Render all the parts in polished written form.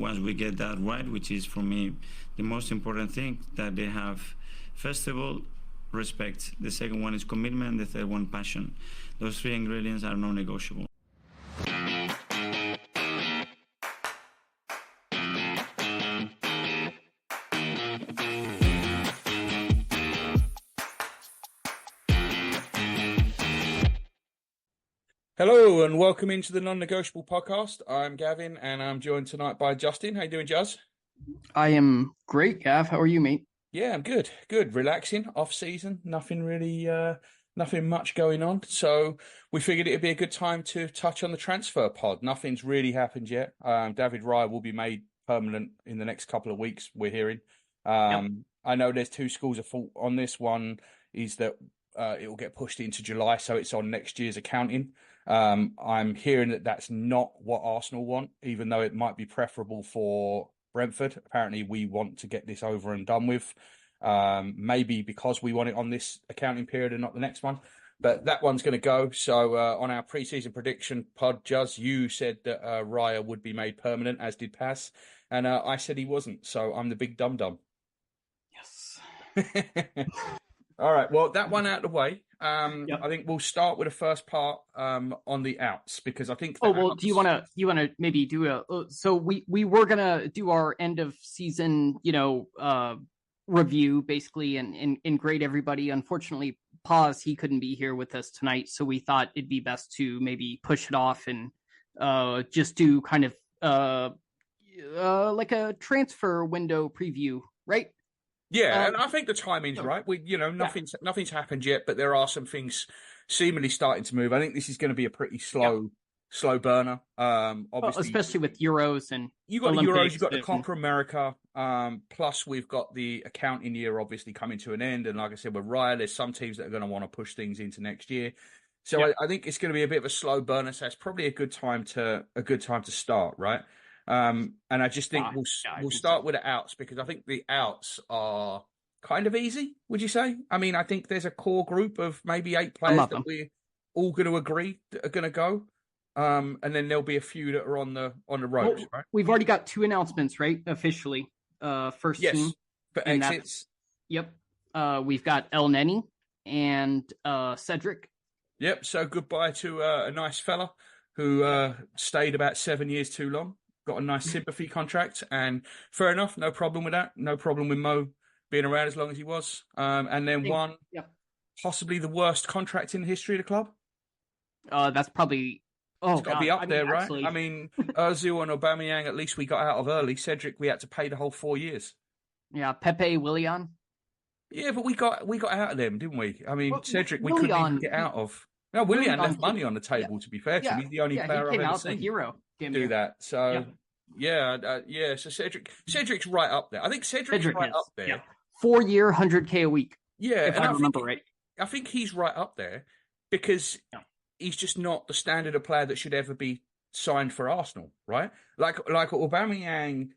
once we get that right, which is for me the most important thing, that they have, first of all, respect. The second one is commitment. The third one, passion. Those three ingredients are non-negotiable. Hello and welcome into the Non-Negotiable podcast. I'm Gavin and I'm joined tonight by Justin. How you doing, Juz? I am great, Gav. How are you, mate? Yeah, I'm good. Good. Relaxing, off season. Nothing really, nothing much going on. So we figured it'd be a good time to touch on the transfer pod. Nothing's really happened yet. David Raya will be made permanent in the next couple of weeks, we're hearing. I know there's two schools of thought on this. One is that it will get pushed into July, so it's on next year's accounting. I'm hearing that that's not what Arsenal want, even though it might be preferable for Brentford. Apparently, we want to get this over and done with. Maybe because we want it on this accounting period and not the next one. But that one's going to go. So on our pre-season prediction pod, Juz, you said that Raya would be made permanent, as did Paz. And I said he wasn't. So I'm the big dum-dum. Yes. All right. Well, that one out of the way. I think we'll start with the first part on the outs, because I think. Do you want to maybe do a? So we were gonna do our end of season, review basically, and grade everybody. Unfortunately, Paz, he couldn't be here with us tonight, so we thought it'd be best to maybe push it off and just do kind of like a transfer window preview, right? Yeah, and I think the timing's right. Nothing's happened yet, but there are some things seemingly starting to move. I think this is going to be a pretty slow burner. Obviously, especially with Euros and you got Olympics, the Euros, you got the Copa America. Plus, we've got the accounting year obviously coming to an end, and like I said, with Raya, there's some teams that are going to want to push things into next year. So I think it's going to be a bit of a slow burner. So it's probably a good time to start, right? And I just think we'll start with the outs, because I think the outs are kind of easy. Would you say? I mean, I think there's a core group of maybe 8 players that we're all going to agree that are going to go, and then there'll be a few that are on the ropes. Right? We've already got 2 announcements, right? Officially, first team for exits. Yep. We've got El Neni and Cedric. Yep. So goodbye to a nice fella who stayed about 7 years too long. Got a nice sympathy contract, and fair enough, no problem with that. No problem with Mo being around as long as he was. And then possibly the worst contract in the history of the club. That's probably... it's got to be up there, right? Absolutely. I mean, Ozil and Aubameyang, at least we got out of early. Cedric, we had to pay the whole 4 years. Yeah, Pepe, Willian. Yeah, but we got out of them, didn't we? I mean, Cedric, we couldn't even get out of. No, Willian left money on the table, to be fair to him. He's the only player I've ever seen do that. So, so Cedric's right up there. I think Cedric's right up there. Yeah. 4-year, 100K a week. Yeah, if I remember right. I think he's right up there because he's just not the standard of player that should ever be signed for Arsenal, right? Like Aubameyang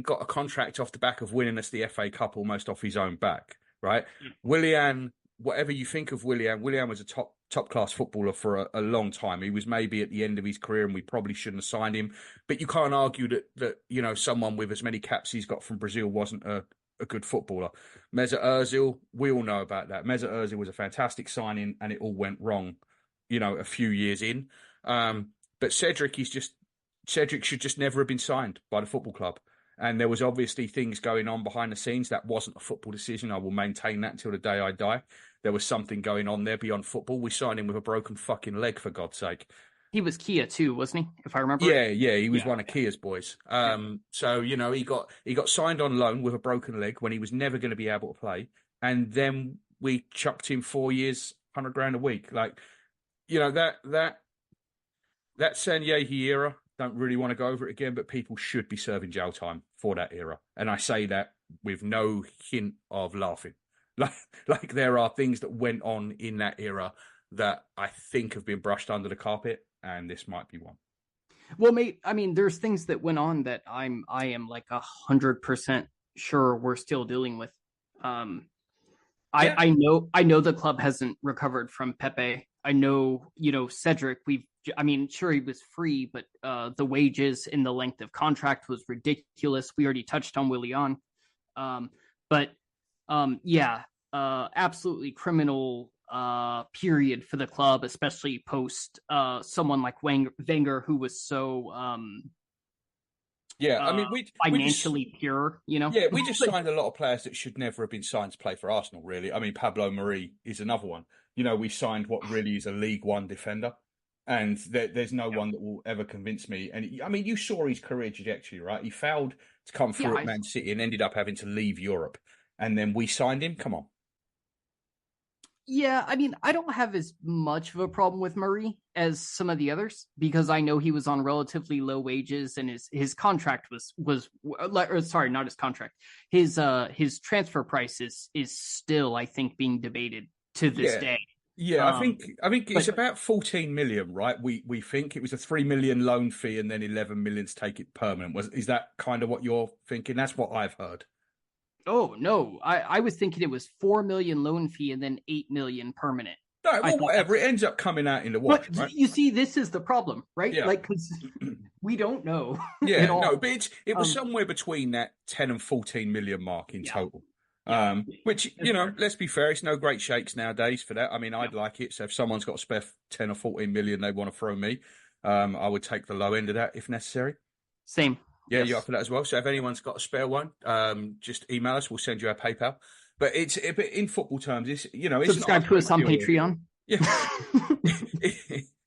got a contract off the back of winning us the FA Cup almost off his own back, right? Willian, whatever you think of Willian was a top class footballer for a long time. He was maybe at the end of his career, and we probably shouldn't have signed him. But you can't argue that someone with as many caps he's got from Brazil wasn't a good footballer. Mesut Ozil, we all know about that. Mesut Ozil was a fantastic signing, and it all went wrong, a few years in. But Cedric should just never have been signed by the football club. And there was obviously things going on behind the scenes. That wasn't a football decision. I will maintain that until the day I die. There was something going on there beyond football. We signed him with a broken fucking leg, for God's sake. He was Kia too, wasn't he? If I remember. Yeah, he was one of Kia's boys. So he got signed on loan with a broken leg when he was never going to be able to play, and then we chucked him 4 years, $100,000 a week. Like, that Sanyehi era. Don't really want to go over it again, but people should be serving jail time for that era. And I say that with no hint of laughing. Like there are things that went on in that era that I think have been brushed under the carpet, and this might be one. Well, mate, I mean, there's things that went on that I am like 100% sure we're still dealing with. I know the club hasn't recovered from Pepe. I know, Cedric, sure, he was free, but the wages and the length of contract was ridiculous. We already touched on Willian. But absolutely criminal period for the club, especially post someone like Wenger, who was so we financially pure, Yeah, we just signed a lot of players that should never have been signed to play for Arsenal, really. I mean, Pablo Mari is another one. We signed what really is a League One defender, and there's no one that will ever convince me. And you saw his career trajectory, right? He failed to come through at Man City and ended up having to leave Europe. And then we signed him. Come on. Yeah, I don't have as much of a problem with Murray as some of the others because I know he was on relatively low wages and his contract was sorry, not his contract. His transfer price is still, I think, being debated to this day. Yeah, I think it's about 14 million, right? We think it was a 3 million loan fee and then 11 million to take it permanent. Is that kind of what you're thinking? That's what I've heard. Oh no, I was thinking it was 4 million loan fee and then 8 million permanent. No, well, whatever. It ends up coming out in the wash, right? You see, this is the problem, right? Yeah. Because we don't know. Yeah, no, but it was somewhere between that 10 and 14 million mark in total. Which, let's be fair, it's no great shakes nowadays for that. I mean, I'd like it. So if someone's got a spare 10 or 14 million they want to throw me, I would take the low end of that if necessary. Same. Yeah, you're up for that as well. So if anyone's got a spare one, just email us. We'll send you our PayPal. But it's in football terms. It's subscribe to us on Patreon. Yeah,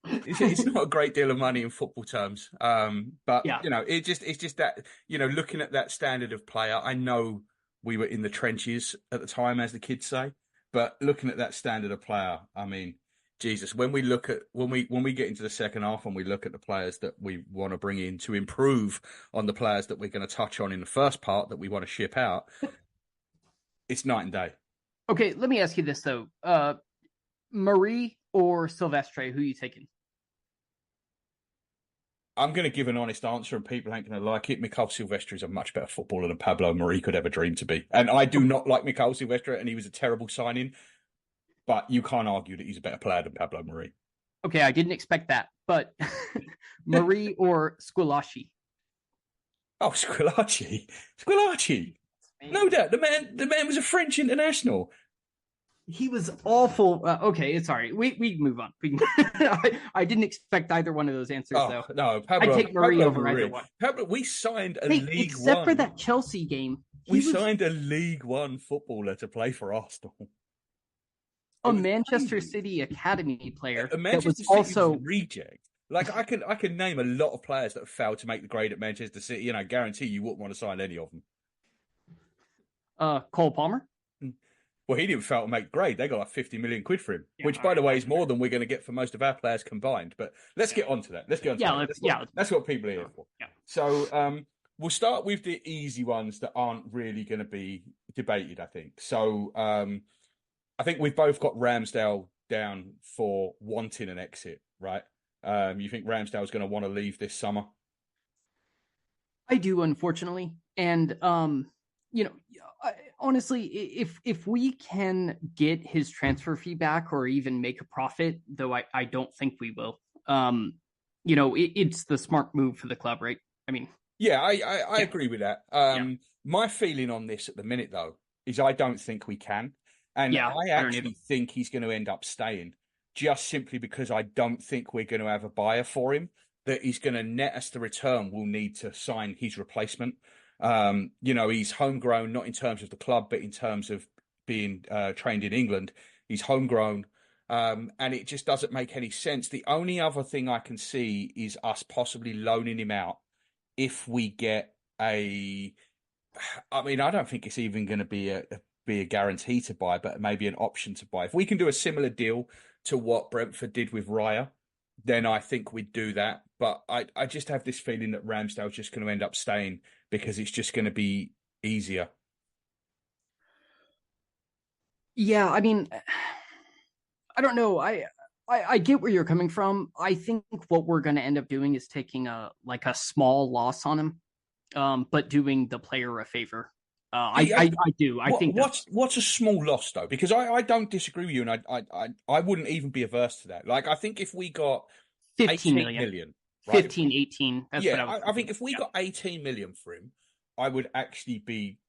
it's not a great deal of money in football terms. But it's just that looking at that standard of player. I know we were in the trenches at the time, as the kids say, but looking at that standard of player, I mean, Jesus, when we get into the second half and we look at the players that we want to bring in to improve on the players that we're going to touch on in the first part that we want to ship out, it's night and day. Okay, let me ask you this though. Marie or Silvestre, who are you taking? I'm going to give an honest answer and people ain't going to like it. Mikhail Silvestre is a much better footballer than Pablo Mari could ever dream to be. And I do not like Mikhail Silvestre and he was a terrible signing. But you can't argue that he's a better player than Pablo Mari. Okay, I didn't expect that. But Mari or Squillaci? Oh, Squillaci. No doubt. The man was a French international. He was awful. Okay, sorry. We move on. I didn't expect either one of those answers, though. No, I take Mari over either one. We signed a League One. Except for that Chelsea game. We signed a League One footballer to play for Arsenal. A Manchester City academy player that was also a reject. Like I can name a lot of players that have failed to make the grade at Manchester City. Guarantee you wouldn't want to sign any of them. Cole Palmer. Well, he didn't fail to make grade. They got like 50 million quid for him, which, by the way, is more than we're going to get for most of our players combined. But let's get on to that. That's what people are here for. Yeah. So we'll start with the easy ones that aren't really going to be debated, I think. So I think we've both got Ramsdale down for wanting an exit, right? You think Ramsdale's going to want to leave this summer? I do, unfortunately. And, honestly, if we can get his transfer fee back or even make a profit, though I don't think we will, it's the smart move for the club, right? I mean... Yeah, I agree with that. My feeling on this at the minute, though, is I don't think we can. And I actually think he's going to end up staying just simply because I don't think we're going to have a buyer for him that is going to net us the return we'll need to sign his replacement. He's homegrown, not in terms of the club, but in terms of being trained in England. He's homegrown, and it just doesn't make any sense. The only other thing I can see is us possibly loaning him out if we get I don't think it's even going to be a guarantee to buy, but maybe an option to buy. If we can do a similar deal to what Brentford did with Raya, then I think we'd do that. But I just have this feeling that Ramsdale's just going to end up staying because it's just going to be easier. Yeah, I mean, I don't know. I get where you're coming from. I think what we're going to end up doing is taking a small loss on him, but doing the player a favor. I do. I think what's a small loss though? Because I don't disagree with you, and I wouldn't even be averse to that. Like I think if we got 15 18 million. million, right? 15, 18. That's what I think if we got 18 million for him, I would actually be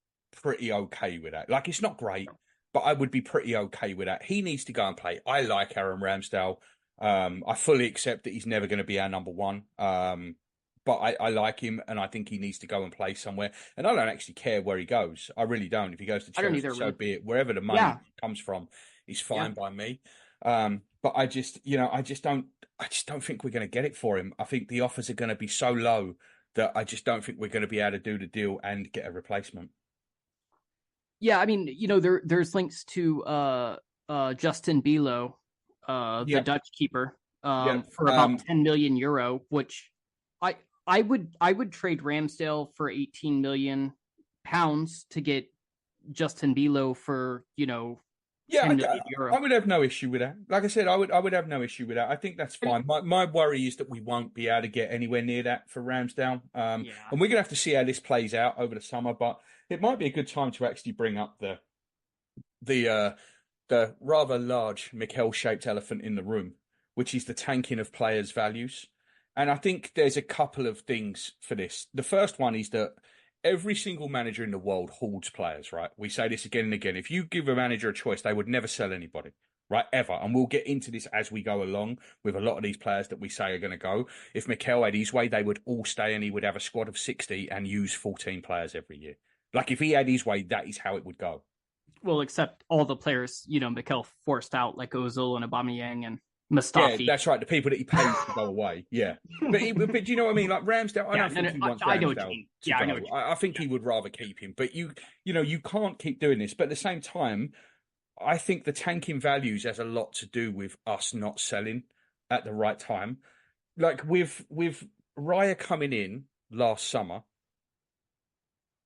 pretty okay with that. Like it's not great, but I would be pretty okay with that. He needs to go and play. I like Aaron Ramsdale. I fully accept that he's never going to be our number one. But I like him, and I think he needs to go and play somewhere. And I don't actually care where he goes. I really don't. If he goes to Chelsea, so be it. Wherever the money comes from is fine by me. But I just don't think we're going to get it for him. I think the offers are going to be so low that I just don't think we're going to be able to do the deal and get a replacement. Yeah, I mean, there's links to Justin Bilo, the Dutch keeper, for about 10 million euro, which I would trade Ramsdale for 18 million pounds to get Justin Bilo for 10 million euro. I would have no issue with that. Like I said, I would have no issue with that. I think that's fine. My worry is that we won't be able to get anywhere near that for Ramsdale. And we're gonna have to see how this plays out over the summer. But it might be a good time to actually bring up the rather large Mikel-shaped elephant in the room, which is the tanking of players' values. And I think there's a couple of things for this. The first one is that every single manager in the world hoards players, right? We say this again and again. If you give a manager a choice, they would never sell anybody, right? Ever. And we'll get into this as we go along with a lot of these players that we say are going to go. If Mikel had his way, they would all stay and he would have a squad of 60 and use 14 players every year. Like if he had his way, that is how it would go. Well, except all the players, Mikel forced out, like Ozil and Aubameyang and Mustafi. Yeah, that's right. The people that he paid to go away. Yeah, but do you know what I mean? Like Ramsdale, I don't think he wants Ramsdale to go. I think he would rather keep him. But you can't keep doing this. But at the same time, I think the tanking values has a lot to do with us not selling at the right time. Like with Raya coming in last summer,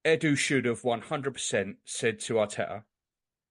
Edu should have 100% said to Arteta,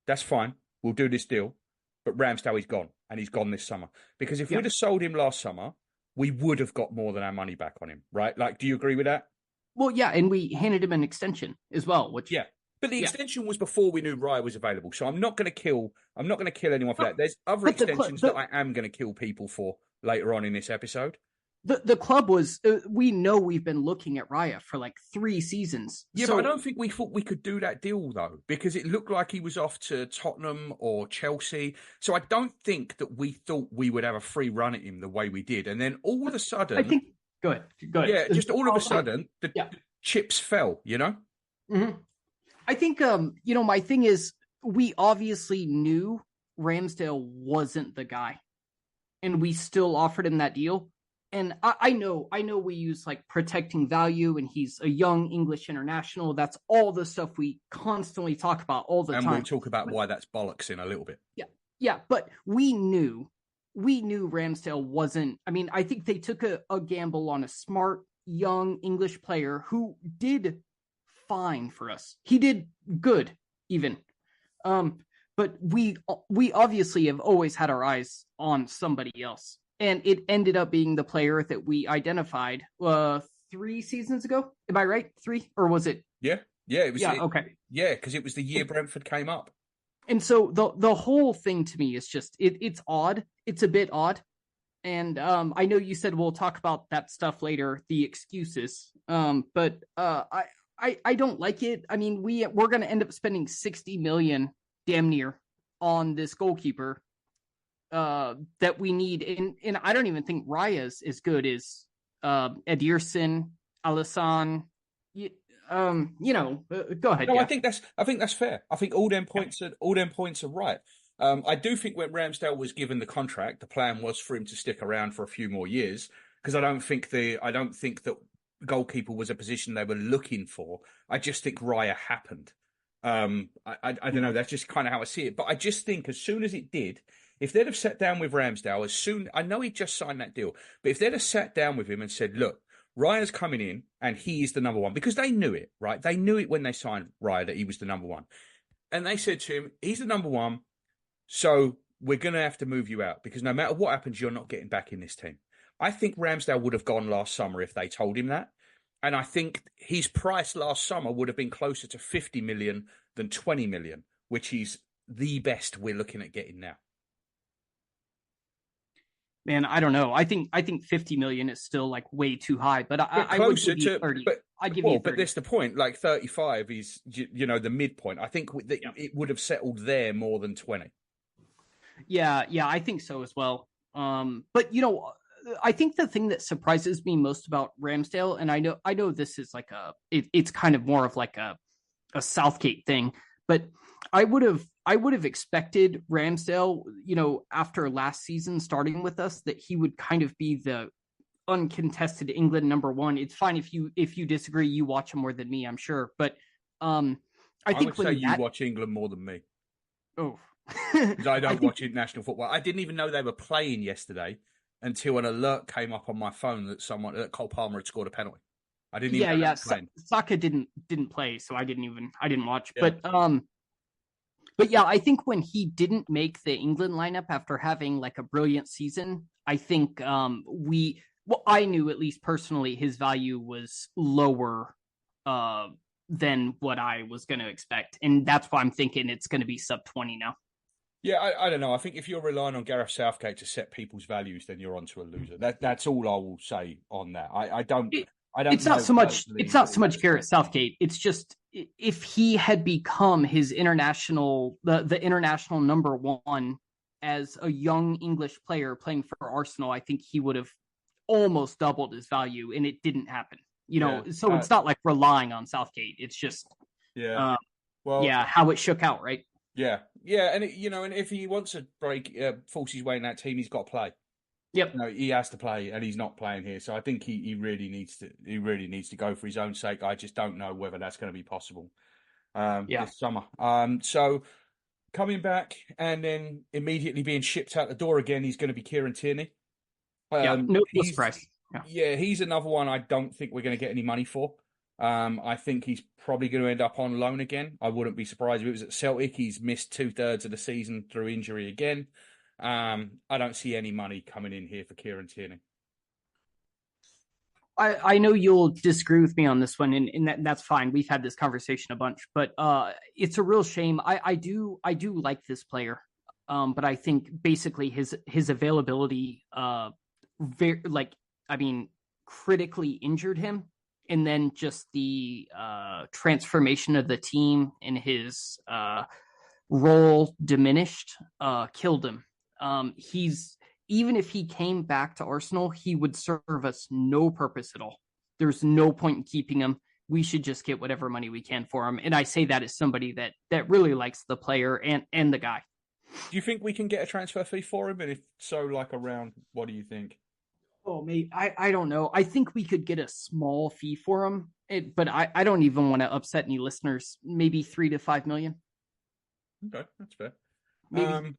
"That's fine. We'll do this deal." But Ramsdale is gone, and he's gone this summer. Because if we'd have sold him last summer, we would have got more than our money back on him, right? Like, do you agree with that? Well, yeah, and we handed him an extension as well, which but the extension was before we knew Raya was available. So I'm not going to kill anyone for that. There's other extensions that I am going to kill people for later on in this episode. The club was, we know we've been looking at Raya for like 3 seasons. Yeah, but I don't think we thought we could do that deal, though, because it looked like he was off to Tottenham or Chelsea. So I don't think that we thought we would have a free run at him the way we did. And then all of a sudden... I think... Go ahead. Yeah, just all of a sudden, the chips fell, Mm-hmm. I think, my thing is, we obviously knew Ramsdale wasn't the guy. And we still offered him that deal. And I know we use like protecting value, and he's a young English international. That's all the stuff we constantly talk about all the time. And we'll talk about why that's bollocks in a little bit. Yeah. But we knew Ramsdale wasn't. I mean, I think they took a gamble on a smart young English player who did fine for us. He did good, even. But we obviously have always had our eyes on somebody else. And it ended up being the player that we identified 3 seasons ago. Am I right? 3? Or was it? Yeah. It was. Okay. Yeah, because it was the year Brentford came up. And so the whole thing to me is just it's odd. It's a bit odd. And I know you said we'll talk about that stuff later, the excuses. But I don't like it. I mean, we're going to end up spending 60 million damn near on this goalkeeper. That we need, and I don't even think Raya's as good as Ederson, Alisson. Go ahead. No, I think that's fair. I think all them points are right. I do think when Ramsdale was given the contract, the plan was for him to stick around for a few more years, because I don't think that goalkeeper was a position they were looking for. I just think Raya happened. I don't know. That's just kind of how I see it. But I just think as soon as it did. If they'd have sat down with Ramsdale I know he just signed that deal, but if they'd have sat down with him and said, look, Raya's coming in and he is the number one, because they knew it, right? They knew it when they signed Raya that he was the number one. And they said to him, he's the number one, so we're going to have to move you out, because no matter what happens, you're not getting back in this team. I think Ramsdale would have gone last summer if they told him that. And I think his price last summer would have been closer to 50 million than 20 million, which is the best we're looking at getting now. Man, I don't know. I think 50 million is still like way too high, but I would closer give you to 30. but I'd give you 30. but that's the point. Like 35 is the midpoint. I think it would have settled there more than 20. Yeah, I think so as well. But I think the thing that surprises me most about Ramsdale, and I know this is like it's kind of more of like a Southgate thing, but I would have expected Ramsdale, after last season starting with us, that he would kind of be the uncontested England number one. It's fine if you disagree, you watch him more than me, I'm sure. But I think would say you watch England more than me. Oh, because I don't watch international football. I didn't even know they were playing yesterday until an alert came up on my phone that Cole Palmer had scored a penalty. I didn't even know Saka didn't play, so I didn't watch. Yeah. But yeah, I think when he didn't make the England lineup after having like a brilliant season, I think I knew, at least personally, his value was lower than what I was going to expect, and that's why I'm thinking it's going to be sub 20 now. Yeah, I don't know. I think if you're relying on Gareth Southgate to set people's values, then you're onto a loser. That's all I will say on that. I don't. It's not so much. It's not so much Gareth Southgate. It's just if he had become his the international number one as a young English player playing for Arsenal, I think he would have almost doubled his value, and it didn't happen. So it's not like relying on Southgate. It's just how it shook out, right? Yeah, and and if he wants to force his way in that team, he's got to play. Yep. He has to play, and he's not playing here. So I think he really needs to. He really needs to go for his own sake. I just don't know whether that's going to be possible this summer. So coming back and then immediately being shipped out the door again, he's going to be Kieran Tierney. No surprise. Yeah, he's another one I don't think we're going to get any money for. I think he's probably going to end up on loan again. I wouldn't be surprised if it was at Celtic. He's missed 2/3 of the season through injury again. I don't see any money coming in here for Kieran Tierney. I know you'll disagree with me on this one, and that's fine. We've had this conversation a bunch, but it's a real shame. I do like this player, but I think basically his availability, critically injured him. And then just the transformation of the team and his role diminished, killed him. Even if he came back to Arsenal, he would serve us no purpose at all. There's no point in keeping him. We should just get whatever money we can for him. And I say that as somebody that really likes the player and the guy. Do you think we can get a transfer fee for him? And if so, like around, what do you think? Oh, mate, I don't know. I think we could get a small fee for him, but I don't even want to upset any listeners. Maybe 3 to 5 million. Okay, that's fair. Maybe.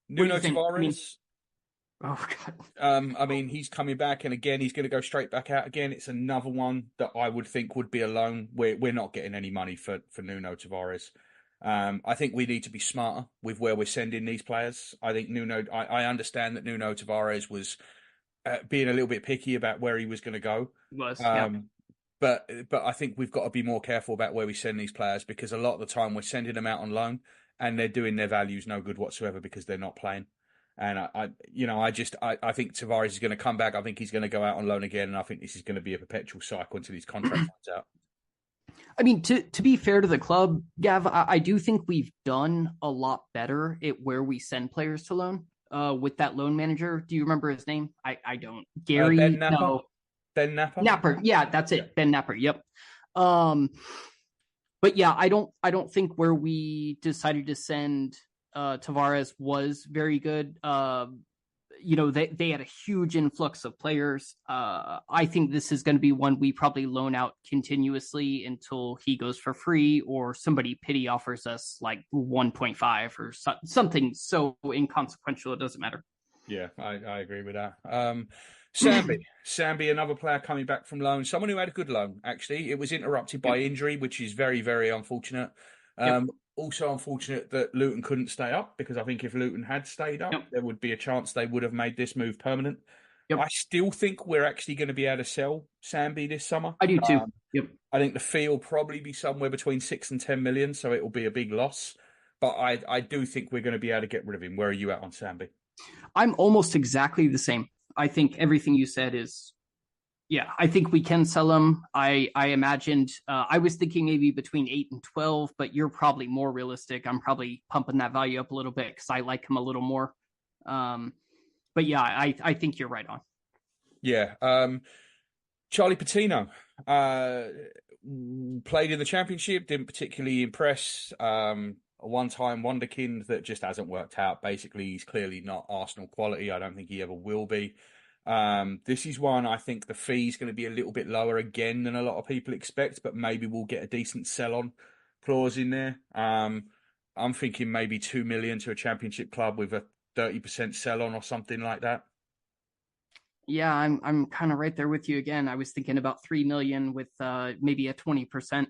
Nuno Tavares. Oh God. He's coming back, and again, he's going to go straight back out again. It's another one that I would think would be a loan. We're not getting any money for Nuno Tavares. I think we need to be smarter with where we're sending these players. I think I understand that Nuno Tavares was being a little bit picky about where he was going to go. But I think we've got to be more careful about where we send these players, because a lot of the time we're sending them out on loan and they're doing their values no good whatsoever because they're not playing. And I think Tavares is going to come back. I think he's going to go out on loan again, and I think this is going to be a perpetual cycle until his contract runs out. I mean, to be fair to the club, Gav, I do think we've done a lot better at where we send players to loan. With that loan manager, do you remember his name? I don't. Gary? Ben Napper? No. Ben Napper? Napper, yeah, that's it. Ben Napper, yep. But yeah, I don't think where we decided to send Tavares was very good. They had a huge influx of players. I think this is going to be one we probably loan out continuously until he goes for free, or somebody pity offers us like 1.5 or something so inconsequential it doesn't matter. Yeah, I agree with that. Sambi, another player coming back from loan, someone who had a good loan, actually. It was interrupted by injury, which is very, very unfortunate. Also unfortunate that Luton couldn't stay up, because I think if Luton had stayed up, there would be a chance they would have made this move permanent. Yep. I still think we're actually going to be able to sell Sambi this summer. I do too. Yep. I think the fee will probably be somewhere between 6 and 10 million, so it will be a big loss. But I do think we're going to be able to get rid of him. Where are you at on Sambi? I'm almost exactly the same. I think everything you said is, yeah, I think we can sell him. I imagined, I was thinking maybe between 8 and 12, but you're probably more realistic. I'm probably pumping that value up a little bit because I like him a little more. But yeah, I think you're right on. Yeah. Charlie Patino played in the championship, didn't particularly impress. A one-time wonderkind that just hasn't worked out. Basically, he's clearly not Arsenal quality. I don't think he ever will be. This is one I think the fee's going to be a little bit lower again than a lot of people expect, but maybe we'll get a decent sell-on clause in there. I'm thinking maybe 2 million to a championship club with a 30% sell-on or something like that. Yeah, I'm kind of right there with you again. I was thinking about 3 million with maybe a 20%.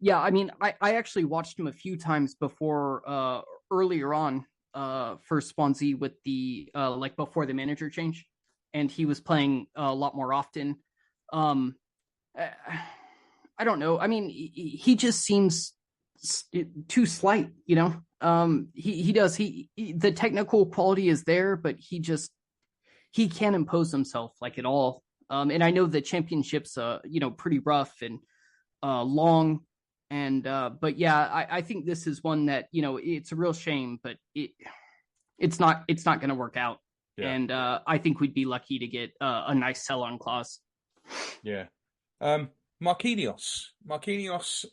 Yeah, I mean, I actually watched him a few times before earlier on for Swansea with the like before the manager change, and he was playing a lot more often. I don't know. I mean, he just seems too slight, you know. He does the technical quality is there, but he can't impose himself like at all. And I know the championship's you know, pretty rough and long. And but yeah, I think this is one that, you know, it's a real shame, but it's not going to work out. Yeah. And I think we'd be lucky to get a nice sell-on clause. Yeah. Marquinhos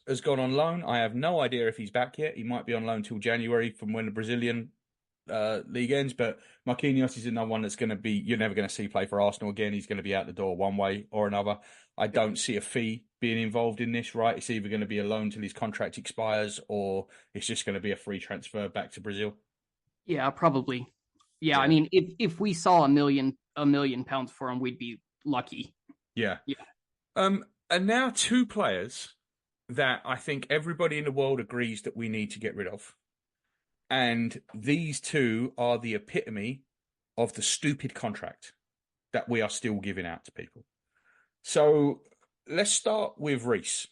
has gone on loan. I have no idea if he's back yet. He might be on loan till January from when the Brazilian league ends. But Marquinhos is another one that's going to be, you're never going to see play for Arsenal again. He's going to be out the door one way or another. I don't see a fee being involved in this, right? It's either going to be a loan till his contract expires, or it's just going to be a free transfer back to Brazil. Yeah, probably. Yeah. I mean, if we saw £1 million for him, we'd be lucky. Yeah. And now 2 players that I think everybody in the world agrees that we need to get rid of. And these 2 are the epitome of the stupid contract that we are still giving out to people. So let's start with Reece.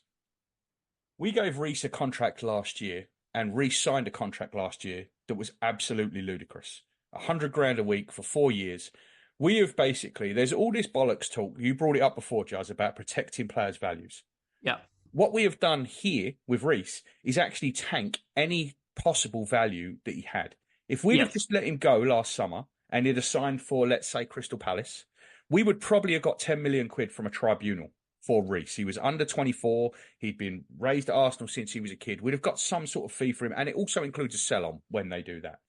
We gave Reece a contract last year, and Reece signed a contract last year that was absolutely ludicrous. 100 grand a week for 4 years. We have basically, there's all this bollocks talk. You brought it up before, Jazz, about protecting players' values. Yeah. What we have done here with Reece is actually tank any possible value that he had. If we'd have just let him go last summer and he'd have signed for, let's say, Crystal Palace, we would probably have got 10 million quid from a tribunal for Reece. He was under 24. He'd been raised at Arsenal since he was a kid. We'd have got some sort of fee for him. And it also includes a sell-on when they do that.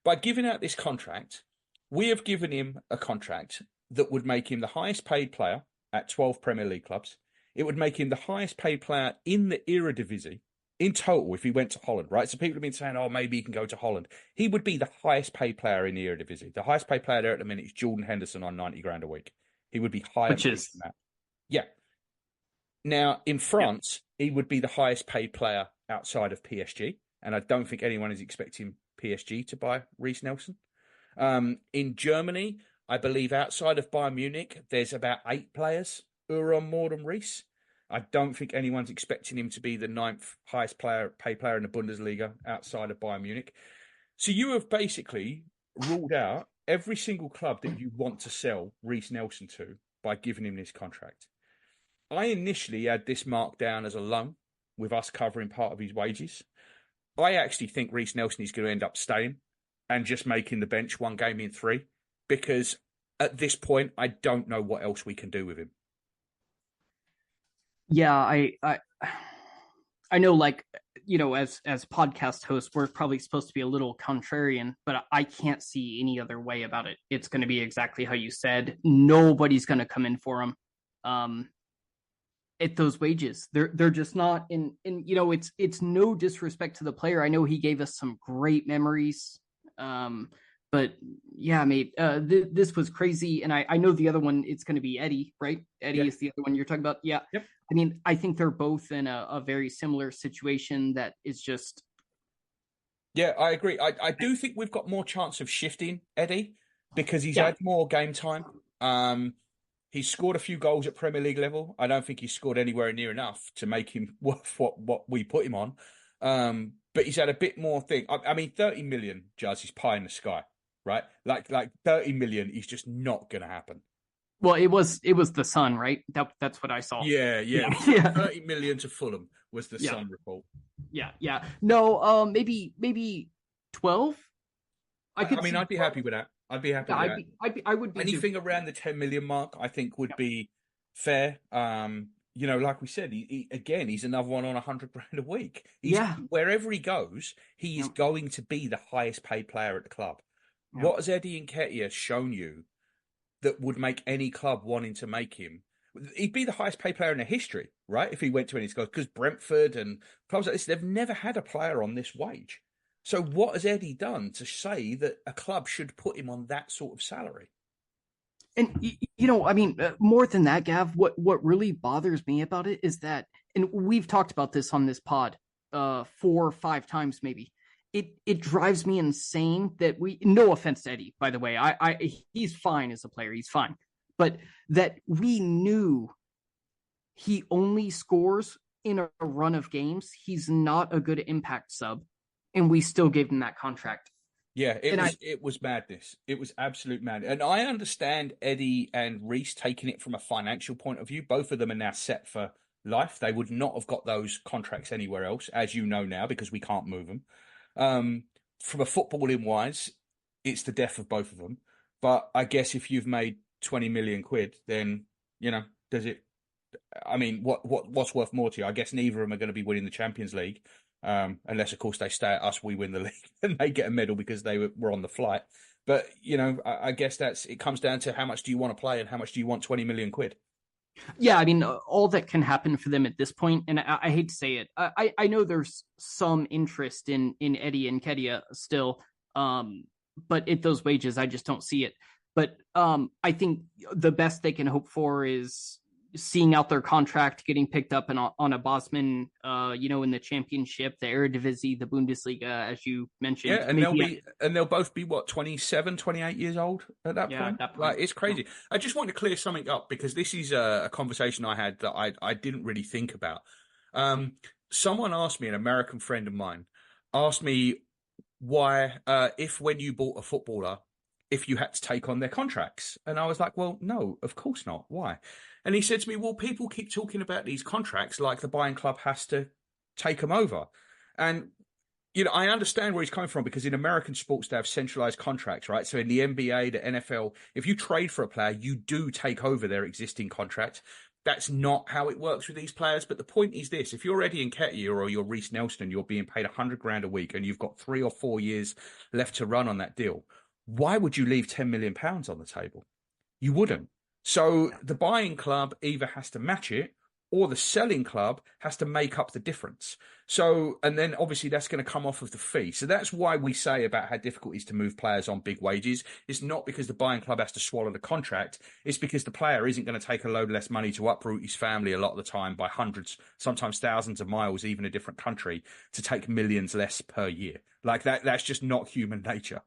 By giving out this contract, we have given him a contract that would make him the highest paid player at 12 Premier League clubs. It would make him the highest paid player in the Eredivisie in total if he went to Holland, right? So people have been saying, oh, maybe he can go to Holland. He would be the highest paid player in the Eredivisie. The highest paid player there at the minute is Jordan Henderson on 90 grand a week. He would be higher than that. Yeah. Now, in France, he would be the highest paid player outside of PSG. And I don't think anyone is expecting PSG to buy Reece Nelson. In Germany, I believe outside of Bayern Munich, there's about 8 players who are on more than Reece. I don't think anyone's expecting him to be the 9th highest paid player in the Bundesliga outside of Bayern Munich. So you have basically ruled out every single club that you want to sell Reece Nelson to by giving him this contract. I initially had this marked down as a loan with us covering part of his wages. I actually think Reece Nelson is going to end up staying and just making the bench 1 game in 3, because at this point, I don't know what else we can do with him. Yeah, I know, like, you know, as podcast hosts, we're probably supposed to be a little contrarian, but I can't see any other way about it. It's going to be exactly how you said. Nobody's going to come in for him at those wages. They're just not. And you know, it's no disrespect to the player. I know he gave us some great memories. But yeah, mate, this was crazy. And I know the other one, it's going to be Eddie, right? Eddie is the other one you're talking about. Yeah. Yep. I mean, I think they're both in a very similar situation that is just. Yeah, I agree. I do think we've got more chance of shifting Eddie because he's Yeah. had more game time. He's scored a few goals at Premier League level. I don't think he's scored anywhere near enough to make him worth what we put him on. But he's had a bit more thing. I mean, 30 million, Jazz, is pie in the sky, right? Like 30 million is just not going to happen. Well, it was the Sun, right? That's what I saw. Yeah. Yeah. 30 million to Fulham was the Sun report. Yeah. No, maybe 12. I mean, I'd be happy with that. I'd be happy with that. I would be Anything around the 10 million mark, I think would be fair. Like we said, he's another one on 100 grand a week. Wherever he goes, he is going to be the highest paid player at the club. Yeah. What has Eddie Nketiah shown you that would make any club wanting to make him? He'd be the highest paid player in their history, right? If he went to any clubs, because Brentford and clubs like this, they've never had a player on this wage. So what has Eddie done to say that a club should put him on that sort of salary? And, I mean, more than that, Gav, what really bothers me about it is that, and we've talked about this on this pod 4 or 5 times maybe, it drives me insane that no offense to Eddie, by the way, he's fine as a player, he's fine, but that we knew he only scores in a run of games. He's not a good impact sub, and we still gave him that contract. Yeah, it was madness. It was absolute madness. And I understand Eddie and Reece taking it from a financial point of view. Both of them are now set for life. They would not have got those contracts anywhere else, as you know now, because we can't move them. From a footballing wise, it's the death of both of them. But I guess if you've made 20 million quid, then, does it... I mean, what's worth more to you? I guess neither of them are going to be winning the Champions League. Unless, of course, they stay at us, we win the league and they get a medal because they were on the flight. But, I guess it comes down to how much do you want to play and how much do you want 20 million quid? Yeah, I mean, all that can happen for them at this point, and I hate to say it, I know there's some interest in Eddie Nketiah still, but at those wages, I just don't see it. But I think the best they can hope for is seeing out their contract, getting picked up on a Bosman, in the championship, the Eredivisie, the Bundesliga, as you mentioned. Yeah, and they'll both be 27, 28 years old at that point. At that point. Like, it's crazy. Yeah. I just want to clear something up because this is a conversation I had that I didn't really think about. Someone asked me, an American friend of mine, asked me why, if when you bought a footballer, if you had to take on their contracts. And I was like, well, no, of course not. Why? And he said to me, well, people keep talking about these contracts like the buying club has to take them over. And, I understand where he's coming from because in American sports, they have centralized contracts, right? So in the NBA, the NFL, if you trade for a player, you do take over their existing contract. That's not how it works with these players. But the point is this, if you're Eddie Nketiah or you're Reece Nelson and you're being paid 100 grand a week and you've got 3 or 4 years left to run on that deal, why would you leave £10 million on the table? You wouldn't. So the buying club either has to match it or the selling club has to make up the difference. So, and then obviously that's going to come off of the fee. So that's why we say about how difficult it is to move players on big wages. It's not because the buying club has to swallow the contract. It's because the player isn't going to take a load less money to uproot his family a lot of the time by hundreds, sometimes thousands of miles, even a different country, to take millions less per year. Like that's just not human nature.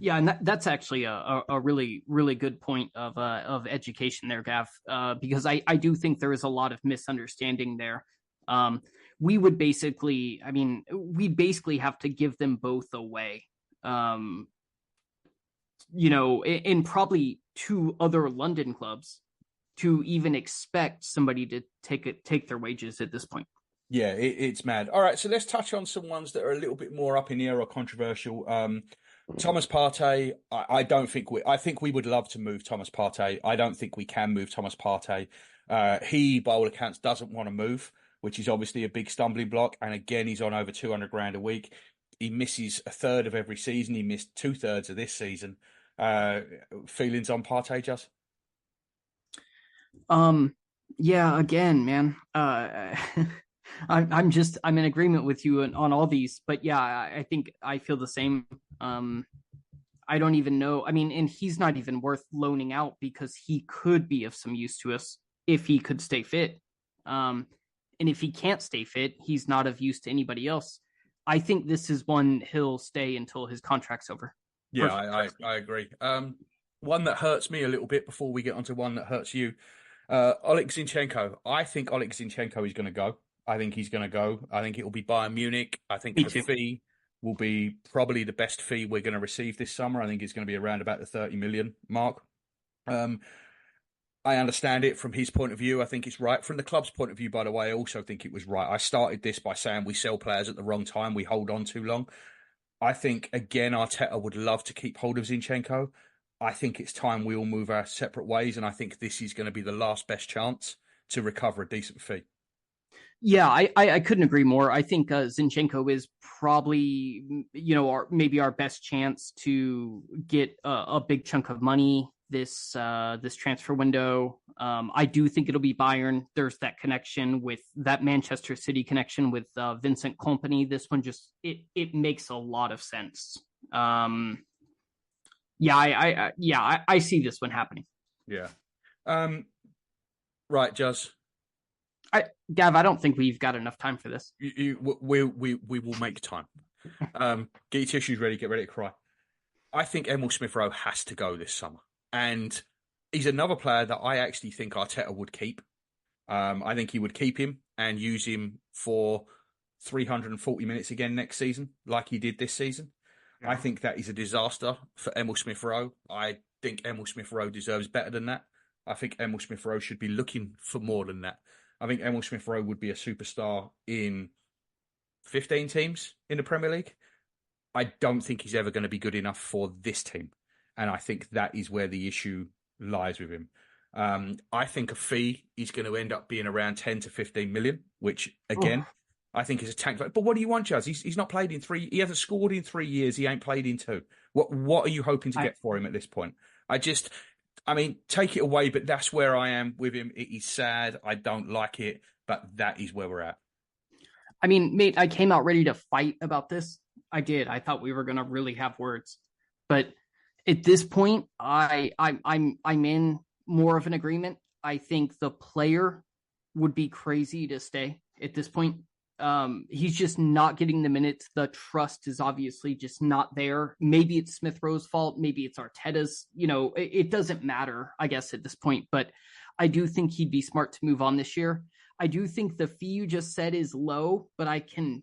Yeah, and that's actually a really, really good point of education there, Gav, because I do think there is a lot of misunderstanding there. We would basically have to give them both away, in probably 2 other London clubs to even expect somebody to take their wages at this point. Yeah, it's mad. All right, so let's touch on some ones that are a little bit more up in the air or controversial. Thomas Partey, I think we would love to move Thomas Partey. I don't think we can move Thomas Partey. He, by all accounts, doesn't want to move, which is obviously a big stumbling block. And again, he's on over 200 grand a week. He misses a third of every season. He missed 2/3 of this season. Feelings on Partey, Just? Yeah, again, man. I'm in agreement with you on all these, but yeah, I think I feel the same. I don't even know. I mean, and he's not even worth loaning out because he could be of some use to us if he could stay fit. And if he can't stay fit, he's not of use to anybody else. I think this is one he'll stay until his contract's over. Yeah, I agree. One that hurts me a little bit before we get onto one that hurts you. Oleg Zinchenko. I think Oleg Zinchenko is going to go. I think he's going to go. I think it will be Bayern Munich. I think Me the too. fee will be probably the best fee we're going to receive this summer. I think it's going to be around about the 30 million mark. I understand it from his point of view. I think it's right. From the club's point of view, by the way, I also think it was right. I started this by saying we sell players at the wrong time. We hold on too long. I think, again, Arteta would love to keep hold of Zinchenko. I think it's time we all move our separate ways, and I think this is going to be the last best chance to recover a decent fee. Yeah, I couldn't agree more. I think Zinchenko is probably, maybe our best chance to get a big chunk of money this transfer window. I do think it'll be Bayern. There's that connection with that Manchester City connection with Vincent Kompany. This one just it makes a lot of sense. I see this one happening. Yeah. Right, Juz. Gav, I don't think we've got enough time for this. We will make time. Get your tissues ready. Get ready to cry. I think Emil Smith-Rowe has to go this summer, and he's another player that I actually think Arteta would keep. I think he would keep him and use him for 340 minutes again next season, like he did this season. Yeah. I think that is a disaster for Emil Smith-Rowe. I think Emil Smith-Rowe deserves better than that. I think Emil Smith-Rowe should be looking for more than that. I think Emil Smith-Rowe would be a superstar in 15 teams in the Premier League. I don't think he's ever going to be good enough for this team. And I think that is where the issue lies with him. I think a fee is going to end up being around 10 to 15 million, which, again, I think is a tank. But what do you want, Jazz? He's not played in 3. He hasn't scored in 3 years. He ain't played in 2. What are you hoping to get for him at this point? Take it away, but that's where I am with him. It is sad. I don't like it, but that is where we're at. I mean, mate, I came out ready to fight about this. I did. I thought we were going to really have words, but at this point, I'm in more of an agreement. I think the player would be crazy to stay at this point. He's just not getting the minutes. The trust is obviously just not there. Maybe it's Smith-Rowe's fault. Maybe it's Arteta's. It doesn't matter, I guess, at this point. But I do think he'd be smart to move on this year. I do think the fee you just said is low, but I can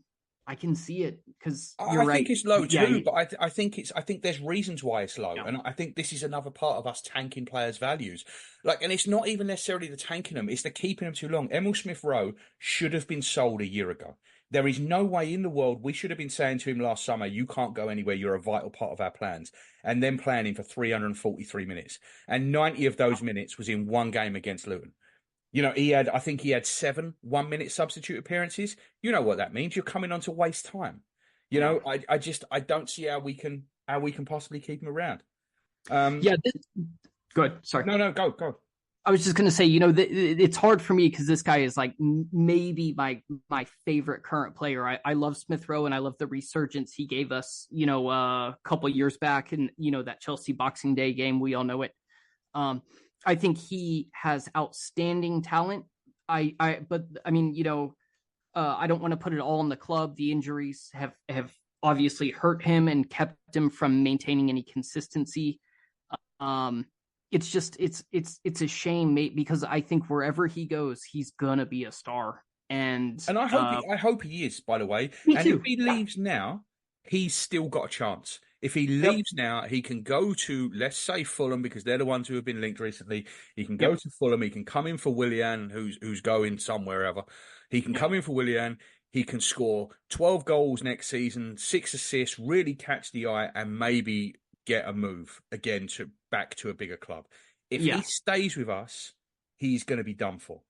see it because you're right. I think it's low too, but I think there's reasons why it's low, and I think this is another part of us tanking players' values. And it's not even necessarily the tanking them; it's the keeping them too long. Emil Smith-Rowe should have been sold a year ago. There is no way in the world we should have been saying to him last summer, "You can't go anywhere. You're a vital part of our plans," and then playing him for 343 minutes, and 90 of those minutes was in one game against Luton. I think he had 7 1-minute substitute appearances. You know what that means. You're coming on to waste time. I don't see how we can possibly keep him around. Good. Sorry. No, go. I was just going to say, it's hard for me because this guy is like maybe my favorite current player. I love Smith-Rowe and I love the resurgence he gave us, a couple years back in, that Chelsea Boxing Day game. We all know it. I think he has outstanding talent. I don't want to put it all on the club. The injuries have obviously hurt him and kept him from maintaining any consistency. It's a shame, mate, because I think wherever he goes, he's gonna be a star. And I hope he is, by the way. Me and too. If he leaves now, he's still got a chance. If he leaves now, he can go to, let's say, Fulham, because they're the ones who have been linked recently. He can go to Fulham. He can come in for Willian, who's going somewhere ever. He can come in for Willian. He can score 12 goals next season, 6 assists, really catch the eye, and maybe get a move again back to a bigger club. If he stays with us, he's going to be done for.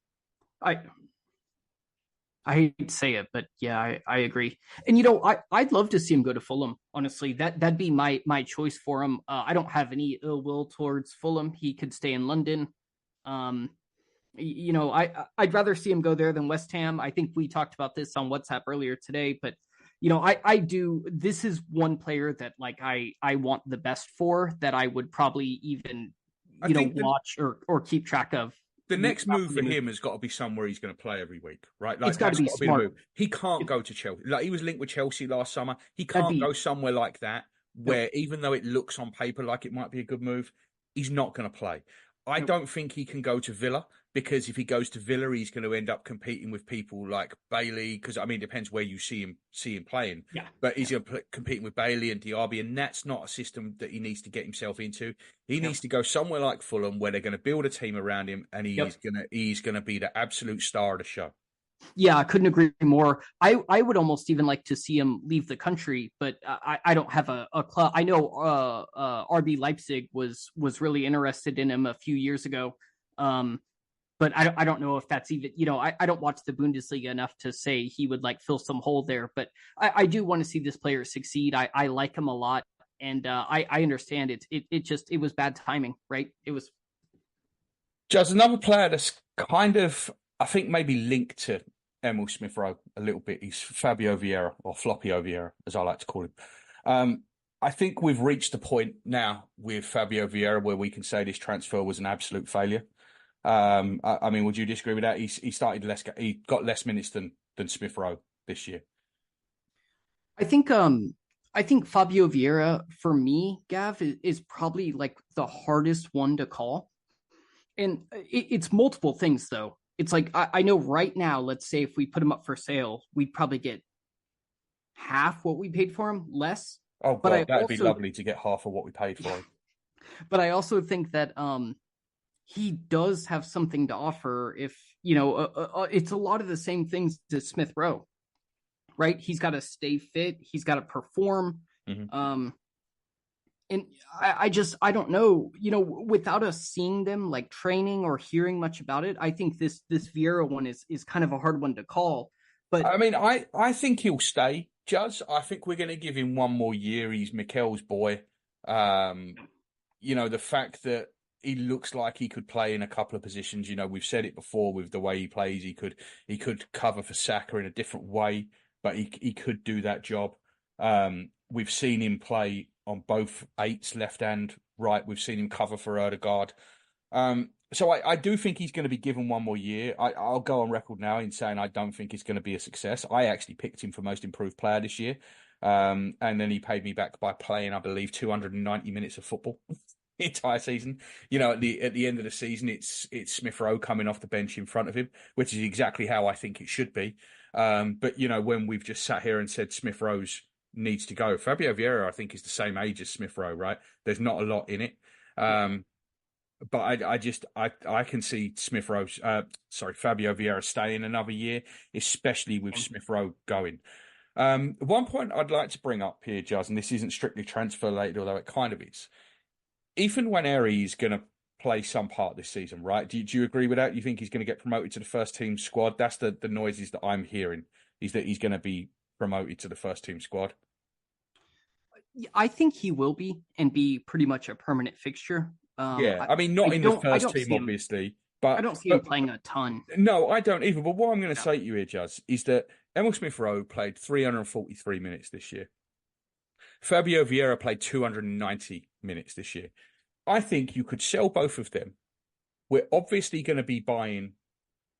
I hate to say it, but yeah, I agree. And I'd love to see him go to Fulham. Honestly, that'd be my choice for him. I don't have any ill will towards Fulham. He could stay in London. I'd rather see him go there than West Ham. I think we talked about this on WhatsApp earlier today, but I do. This is one player that I want the best for, that I would probably even watch or keep track of. The next move for him has got to be somewhere he's going to play every week, right? It's got to be smart. He can't go to Chelsea. He was linked with Chelsea last summer. He can't go somewhere like that where even though it looks on paper like it might be a good move, he's not going to play. I don't think he can go to Villa, because if he goes to Villa, he's going to end up competing with people like Bailey. Because I mean, it depends where you see him playing. Yeah. But he's competing with Bailey and Diaby, and that's not a system that he needs to get himself into. He needs to go somewhere like Fulham, where they're going to build a team around him, and he's gonna be the absolute star of the show. Yeah, I couldn't agree more. I would almost even like to see him leave the country, but I don't have a club. I know RB Leipzig was really interested in him a few years ago. But I don't know if that's even, I don't watch the Bundesliga enough to say he would like fill some hole there, but I do want to see this player succeed. I like him a lot, and I understand it was bad timing, right? It was Just another player that's kind of, I think, maybe linked to Emil Smith-Rowe a little bit. He's Fabio Vieira, or Floppio Vieira, as I like to call him. I think we've reached the point now with Fabio Vieira where we can say this transfer was an absolute failure. I mean, would you disagree with that? He got less minutes than Smith-Rowe this year. I think Fabio Vieira, for me, Gav, is probably like the hardest one to call. And it's multiple things, though. It's like, I know right now, let's say if we put him up for sale, we'd probably get half what we paid for him, less. Oh, God, that'd be lovely to get half of what we paid for him. But I also think that he does have something to offer if, it's a lot of the same things as Smith-Rowe, right? He's got to stay fit. He's got to perform. Mm-hmm. And I don't know, without us seeing them like training or hearing much about it, I think this Vieira one is kind of a hard one to call. But I mean, I think he'll stay, Juz. I think we're going to give him one more year. He's Mikel's boy. The fact that he looks like he could play in a couple of positions. We've said it before with the way he plays. He could cover for Saka in a different way, but he could do that job. We've seen him play on both eights, left and right. We've seen him cover for Odegaard. So I do think he's going to be given one more year. I'll go on record now in saying I don't think it's going to be a success. I actually picked him for most improved player this year. And then he paid me back by playing, I believe, 290 minutes of football the entire season. At the end of the season, it's Smith-Rowe coming off the bench in front of him, which is exactly how I think it should be. But when we've just sat here and said Smith-Rowe's needs to go, Fabio Vieira, I think, is the same age as Smith-Rowe, right? There's not a lot in it. But I can see Fabio Vieira staying another year, especially with Smith-Rowe going. One point I'd like to bring up here, Juz, and this isn't strictly transfer related, although it kind of is. Ethan Nwaneri is going to play some part this season, right? Do you agree with that? You think he's going to get promoted to the first team squad? That's the noises that I'm hearing, is that he's going to be promoted to the first team squad. I think he will be, and be pretty much a permanent fixture. I mean, not in the first team, obviously, but I don't see him playing a ton. No, I don't either. But what I'm going to say to you here, Juz, is that Emil Smith-Rowe played 343 minutes this year. Fabio Vieira played 290 minutes this year. I think you could sell both of them. We're obviously going to be buying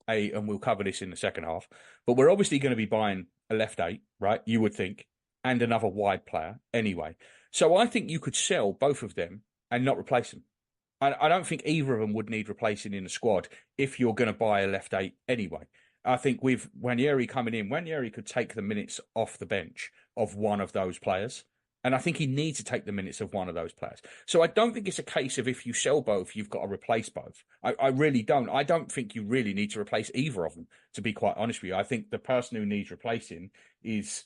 and we'll cover this in the second half, but we're obviously going to be buying a left eight, right? You would think, and another wide player anyway. So I think you could sell both of them and not replace them. I don't think either of them would need replacing in the squad if you're going to buy a left eight anyway. I think with Nwaneri coming in, Nwaneri could take the minutes off the bench of one of those players. And I think he needs to take the minutes of one of those players. So I don't think it's a case of if you sell both, you've got to replace both. I really don't. I don't think you really need to replace either of them, to be quite honest with you. I think the person who needs replacing is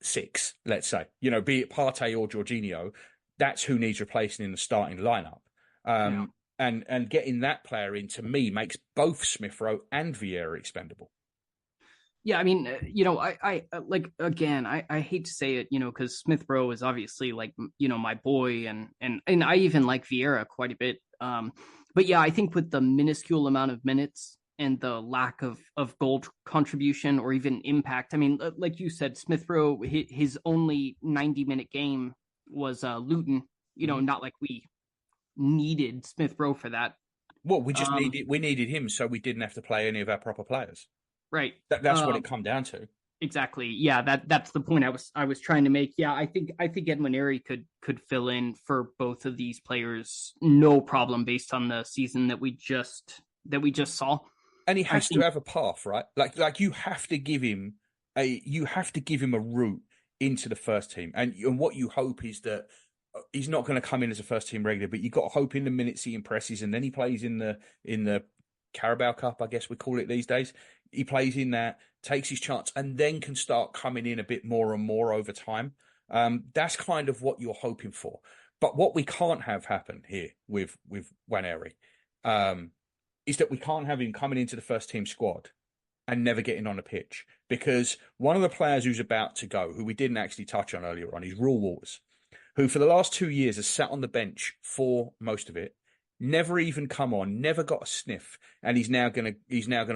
6, let's say. Be it Partey or Jorginho, that's who needs replacing in the starting lineup. And getting that player in, to me, makes both Smith-Rowe and Vieira expendable. Yeah, I mean, I like, again, I hate to say it, because Smith-Rowe is obviously like, my boy, and I even like Vieira quite a bit. But yeah, I think with the minuscule amount of minutes and the lack of goal contribution or even impact, I mean, like you said, Smith-Rowe, his only 90-minute game was Luton, not like we needed Smith-Rowe for that. Well, we needed him so we didn't have to play any of our proper players. Right. That's what it come down to. Exactly. Yeah, that's the point I was trying to make. Yeah, I think Edwin could fill in for both of these players, no problem, based on the season that we just saw. And he I has to think have a path, right? Like you have to give him a route into the first team, and what you hope is that he's not going to come in as a first team regular, but you got to hope in the minutes he impresses, and then he plays in the Carabao Cup, I guess we call it these days. He plays in that, takes his chance, and then can start coming in a bit more and more over time. That's kind of what you're hoping for. But what we can't have happen here with Waneri, is that we can't have him coming into the first team squad and never getting on a pitch. Because one of the players who's about to go, who we didn't actually touch on earlier on, is Raw Waters, who for the last 2 years has sat on the bench for most of it, never even come on, never got a sniff, and he's now gonna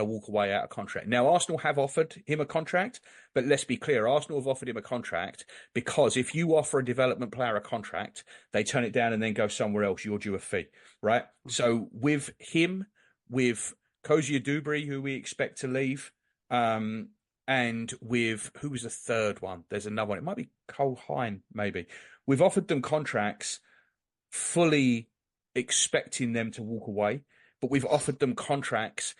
walk away out of contract. Now Arsenal have offered him a contract, but let's be clear, Arsenal have offered him a contract because if you offer a development player a contract, they turn it down and then go somewhere else, you're due a fee, right? So with him, with Kozia Dubry, who we expect to leave, and with who was the third one? There's another one. It might be Cole Hine, maybe. We've offered them contracts fully expecting them to walk away, but we've offered them contracts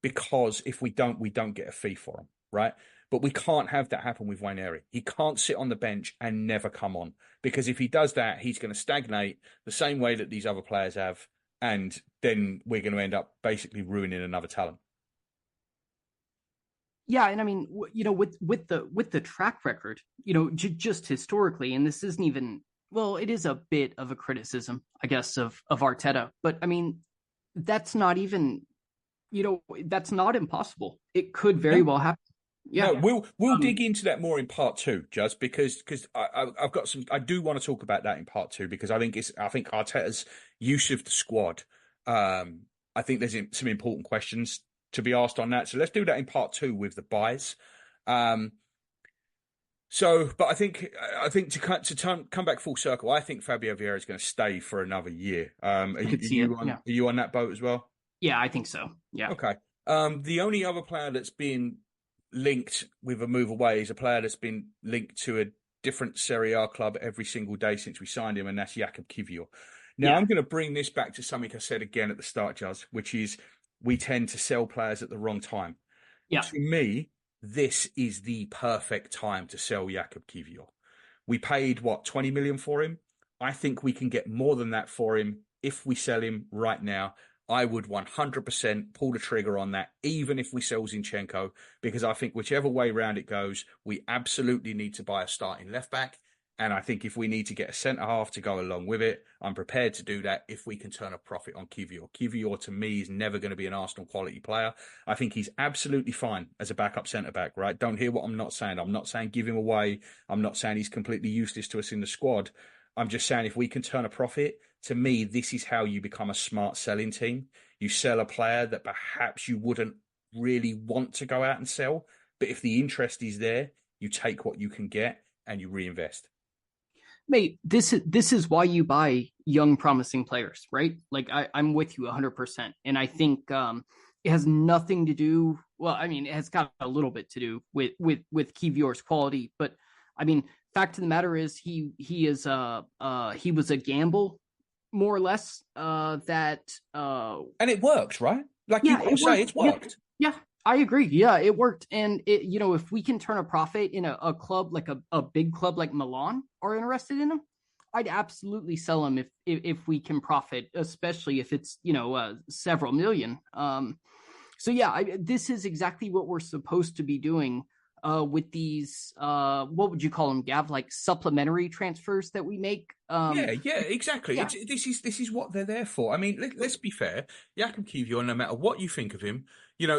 because if we don't get a fee for them, right? But we can't have that happen with Waneri. He can't sit on the bench and never come on, because if he does that, he's going to stagnate the same way that these other players have, and then we're going to end up basically ruining another talent. Yeah, and I mean, with the track record, just historically, and this isn't even, well, it is a bit of a criticism, I guess, of Arteta, but I mean, that's not even, that's not impossible. It could very well happen. Yeah, no, we'll dig into that more in part two, just because I've got some. I do want to talk about that in part two, because I think Arteta's use of the squad. I think there's some important questions to be asked on that. So let's do that in part two with the buys. But I think to come back full circle, I think Fabio Vieira is going to stay for another year. Are you on that boat as well? Yeah, I think so. Yeah. Okay. The only other player that's been linked with a move away is a player that's been linked to a different Serie A club every single day since we signed him, and that's Jakub Kiwior. Now, I'm going to bring this back to something I said again at the start, Juz, which is we tend to sell players at the wrong time. Yeah. To me, this is the perfect time to sell Jakub Kiwior. We paid, 20 million for him? I think we can get more than that for him if we sell him right now. I would 100% pull the trigger on that, even if we sell Zinchenko, because I think whichever way round it goes, we absolutely need to buy a starting left back. And I think if we need to get a centre half to go along with it, I'm prepared to do that if we can turn a profit on Kiwior. Kiwior, to me, is never going to be an Arsenal quality player. I think he's absolutely fine as a backup centre back, right? Don't hear what I'm not saying. I'm not saying give him away. I'm not saying he's completely useless to us in the squad. I'm just saying if we can turn a profit, to me, this is how you become a smart selling team. You sell a player that perhaps you wouldn't really want to go out and sell, but if the interest is there, you take what you can get and you reinvest. Mate, this is why you buy young, promising players, right? Like I'm with you 100%, and I think it has nothing to do. Well, I mean, it has got a little bit to do with Kiwior's quality, but I mean, fact of the matter is he was a gamble, more or less. And it worked, right? Like you all say, it's worked. Yeah. I agree. Yeah, it worked. And if we can turn a profit in a club like a big club like Milan are interested in him, I'd absolutely sell him if we can profit, especially if it's several million. So yeah, this is exactly what we're supposed to be doing with these. What would you call them, Gav? Like supplementary transfers that we make. Yeah, exactly. Yeah. This is what they're there for. I mean, let's be fair. Jakub Kiwior, no matter what you think of him,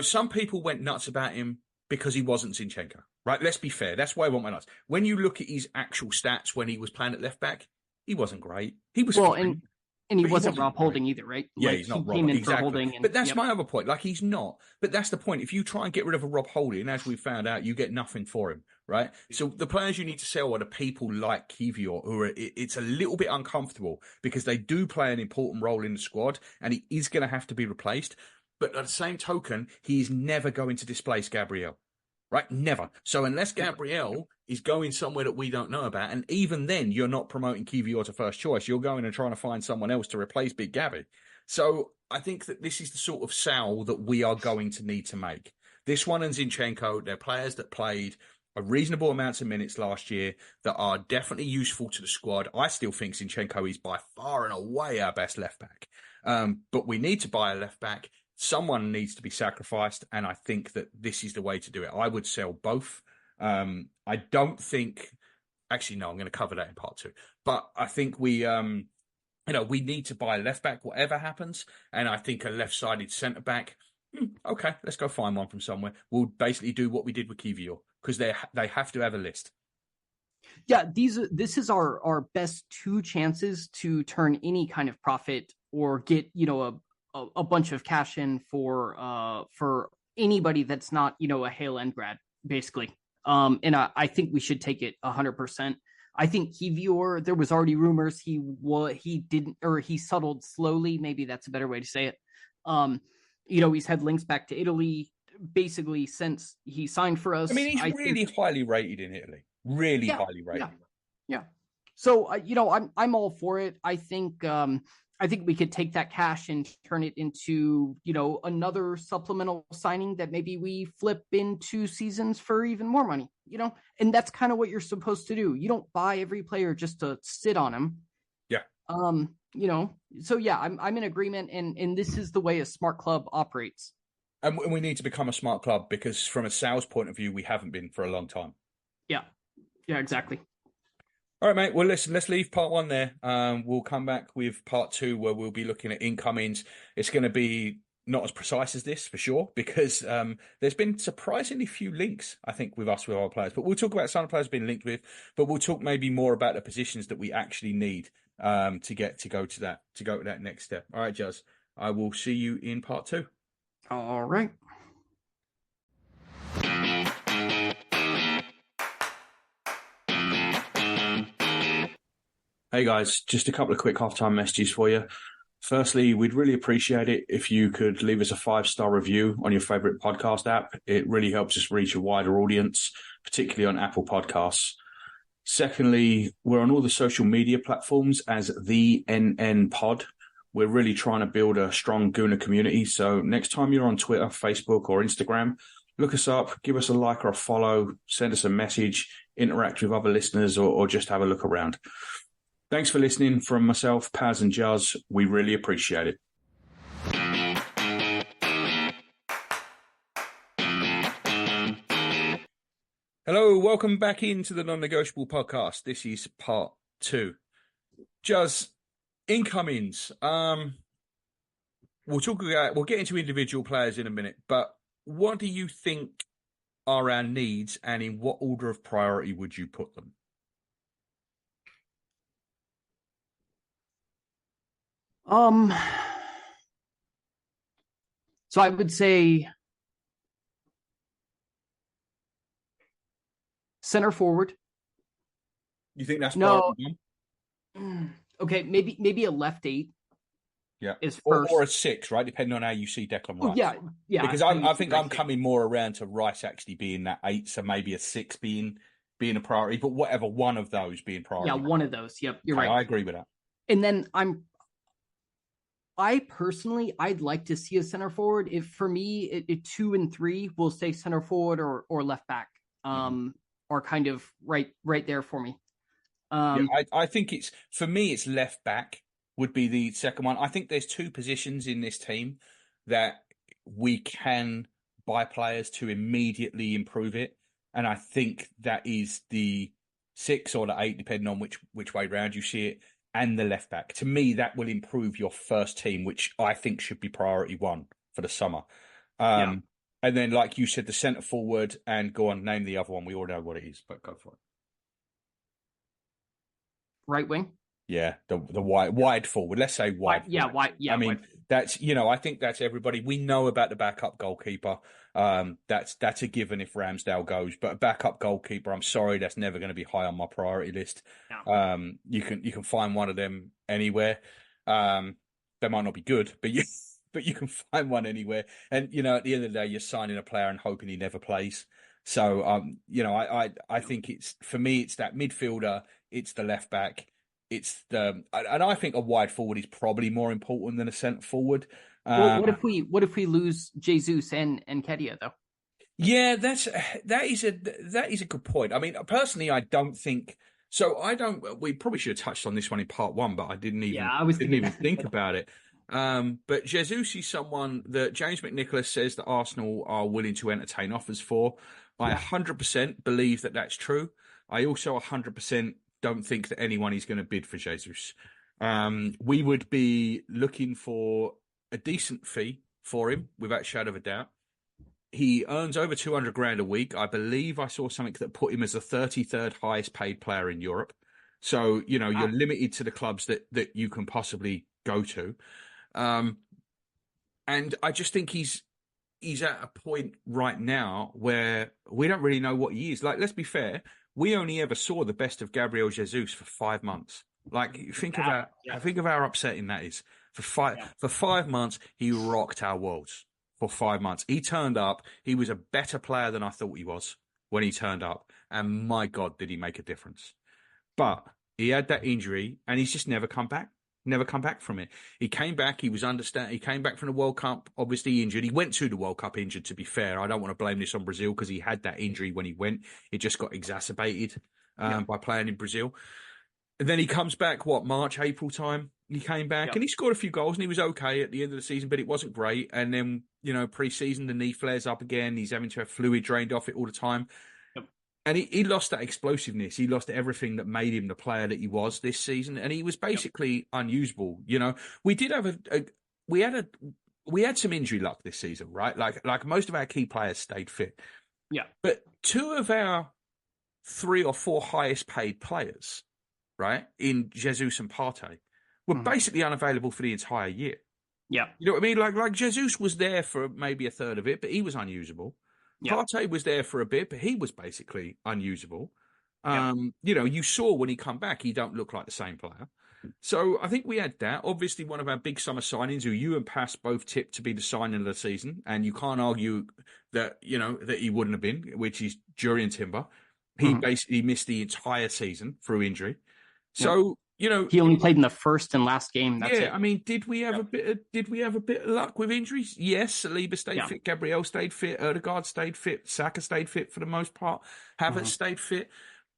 some people went nuts about him because he wasn't Zinchenko, right? Let's be fair. That's why I went nuts. When you look at his actual stats when he was playing at left back, he wasn't great. He was fine. And he wasn't Rob Holding either, right? Yeah, he's not Rob. Exactly. But that's my other point. Like, he's not. But that's the point. If you try and get rid of a Rob Holding, as we found out, you get nothing for him, right? So the players you need to sell are the people like Kiwior, who are, it's a little bit uncomfortable because they do play an important role in the squad, and he is going to have to be replaced. But at the same token, he is never going to displace Gabriel. right? Never. So unless Gabriel is going somewhere that we don't know about, and even then you're not promoting Kiwior to first choice, you're going and trying to find someone else to replace Big Gabby. So I think that this is the sort of sell that we are going to need to make. This one and Zinchenko, they're players that played a reasonable amount of minutes last year that are definitely useful to the squad. I still think Zinchenko is by far and away our best left back. But we need to buy a left back. Someone needs to be sacrificed, and I think that this is the way to do it. I would sell both. I don't think, actually, no, I'm going to cover that in part 2. But I think we need to buy a left back, whatever happens. And I think a left-sided centre back, okay, let's go find one from somewhere. We'll basically do what we did with Kiwior, because they have to have a list. Yeah, this is our best 2 chances to turn any kind of profit or get a bunch of cash in for anybody that's not a Hale End grad, basically. And I think we should take it 100%. I think Kiwior, there was already rumors he didn't, or he settled slowly. Maybe that's a better way to say it. He's had links back to Italy basically since he signed for us. I mean, he's really highly rated in Italy. Really highly rated. Yeah. So I'm all for it. I think we could take that cash and turn it into another supplemental signing that maybe we flip in 2 seasons for even more money. And that's kind of what you're supposed to do. You don't buy every player just to sit on him. Yeah. So yeah, I'm in agreement, and this is the way a smart club operates. And we need to become a smart club, because from a sales point of view, we haven't been for a long time. Yeah, exactly. All right, mate. Well, listen, let's leave part 1 there. We'll come back with part 2, where we'll be looking at incomings. It's going to be not as precise as this, for sure, because there's been surprisingly few links, I think, with our players. But we'll talk about some of the players being linked with, but we'll talk maybe more about the positions that we actually need to go to that next step. All right, Juz. I will see you in part 2. All right. Hey guys, just a couple of quick halftime messages for you. Firstly, we'd really appreciate it if you could leave us a 5-star review on your favorite podcast app. It really helps us reach a wider audience, particularly on Apple Podcasts. Secondly, we're on all the social media platforms as the NN Pod. We're really trying to build a strong Gooner community. So next time you're on Twitter, Facebook, or Instagram, look us up, give us a like or a follow, send us a message, interact with other listeners, or just have a look around. Thanks for listening from myself, Paz, and Juz. We really appreciate it. Hello, welcome back into the Non-Negotiable podcast. This is part 2. Juz, incomings. We'll get into individual players in a minute, but what do you think are our needs, and in what order of priority would you put them? So I would say center forward. You think that's No. priority one? Okay, maybe a left 8. Yeah, is first. Or a 6, right? Depending on how you see Declan Rice. Yeah. Because I think I'm coming more around to Rice actually being that 8, so maybe a 6 being a priority. But whatever, one of those being priority. Yeah, one of those. Yep, you're right. I agree with that. And then I'd like to see a center forward. If for me, 2 and 3 will say center forward or left back. Are kind of right there for me. I think for me it's left back would be the second one. I think there's 2 positions in this team that we can buy players to immediately improve it, and I think that is the 6 or the 8, depending on which way round you see it, and the left back. To me, that will improve your first team, which I think should be priority 1 for the summer. And then, like you said, the centre forward, and go on, name the other one. We all know what it is, but go for it. Right wing. Yeah, the wide forward. Let's say wide. Wide. Yeah, I mean, that's I think that's everybody. We know about the backup goalkeeper. That's a given if Ramsdale goes, but a backup goalkeeper, I'm sorry, that's never going to be high on my priority list. No. You can find one of them anywhere. They might not be good, but you can find one anywhere. And at the end of the day, you're signing a player and hoping he never plays. So, I think for me, it's that midfielder, it's the left back, and I think a wide forward is probably more important than a centre forward. Well, what if we lose Jesus and Kedia though? Yeah, that is a good point. I mean, personally, I don't think so. I don't. We probably should have touched on this one in part one, but I didn't even think about it. But Jesus is someone that James McNicholas says that Arsenal are willing to entertain offers for. I 100% believe that that's true. I also 100% don't think that anyone is going to bid for Jesus. We would be looking for a decent fee for him, without a shadow of a doubt. He earns over 200 grand a week. I believe I saw something that put him as the 33rd highest paid player in Europe. So, you're limited to the clubs that you can possibly go to. And I just think he's at a point right now where we don't really know what he is. Like, let's be fair. We only ever saw the best of Gabriel Jesus for 5 months. Like, think of how upsetting that is. For 5 months, he rocked our worlds. For 5 months, he turned up. He was a better player than I thought he was when he turned up, and my God, did he make a difference! But he had that injury, and he's just never come back. Never come back from it. He came back. He came back from the World Cup, obviously injured. He went to the World Cup injured, to be fair. I don't want to blame this on Brazil because he had that injury when he went. It just got exacerbated by playing in Brazil. And then he comes back, March, April time? He came back and he scored a few goals and he was okay at the end of the season, but it wasn't great. And then, pre-season, the knee flares up again. He's having to have fluid drained off it all the time. And he lost that explosiveness. He lost everything that made him the player that he was this season. And he was basically unusable. We did have we had some injury luck this season, right? Like most of our key players stayed fit. Yeah. But 2 of our 3 or 4 highest paid players, right, in Jesus and Partey, were basically unavailable for the entire year. Yeah. You know what I mean? Like Jesus was there for maybe a third of it, but he was unusable. Yeah. Partey was there for a bit, but he was basically unusable. Yeah. You saw when he come back, he don't look like the same player. So I think we had that. Obviously, one of our big summer signings, who you and Pass both tipped to be the signing of the season, and you can't argue that that he wouldn't have been, which is Jurriën Timber. He basically missed the entire season through injury. So he only played in the first and last game. That's it. I mean, did we have a bit of luck with injuries? Yes, Saliba stayed fit, Gabriel stayed fit, Ødegaard stayed fit, Saka stayed fit for the most part, Havertz stayed fit.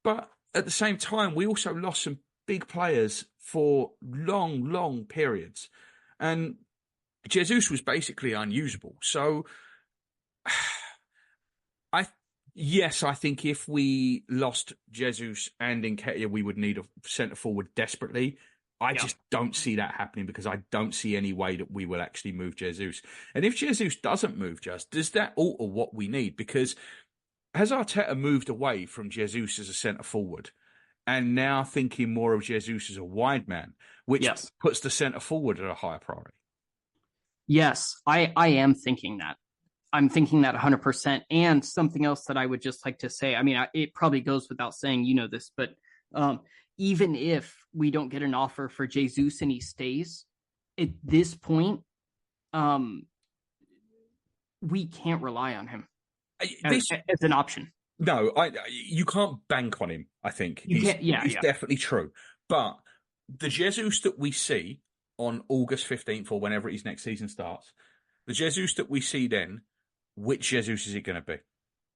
But at the same time, we also lost some big players for long periods, and Jesus was basically unusable. So, I think if we lost Jesus and Nketiah, we would need a centre forward desperately. I just don't see that happening because I don't see any way that we will actually move Jesus. And if Jesus doesn't move, does that alter what we need? Because has Arteta moved away from Jesus as a centre forward and now thinking more of Jesus as a wide man, which puts the centre forward at a higher priority? Yes, I am thinking that. I'm thinking that 100%. And something else that I would just like to say, I mean, it probably goes without saying, this, but even if we don't get an offer for Jesus and he stays, at this point, we can't rely on him as an option. No, you can't bank on him, I think. It's definitely true. But the Jesus that we see on August 15th or whenever his next season starts, the Jesus that we see then, which Jesus is it going to be?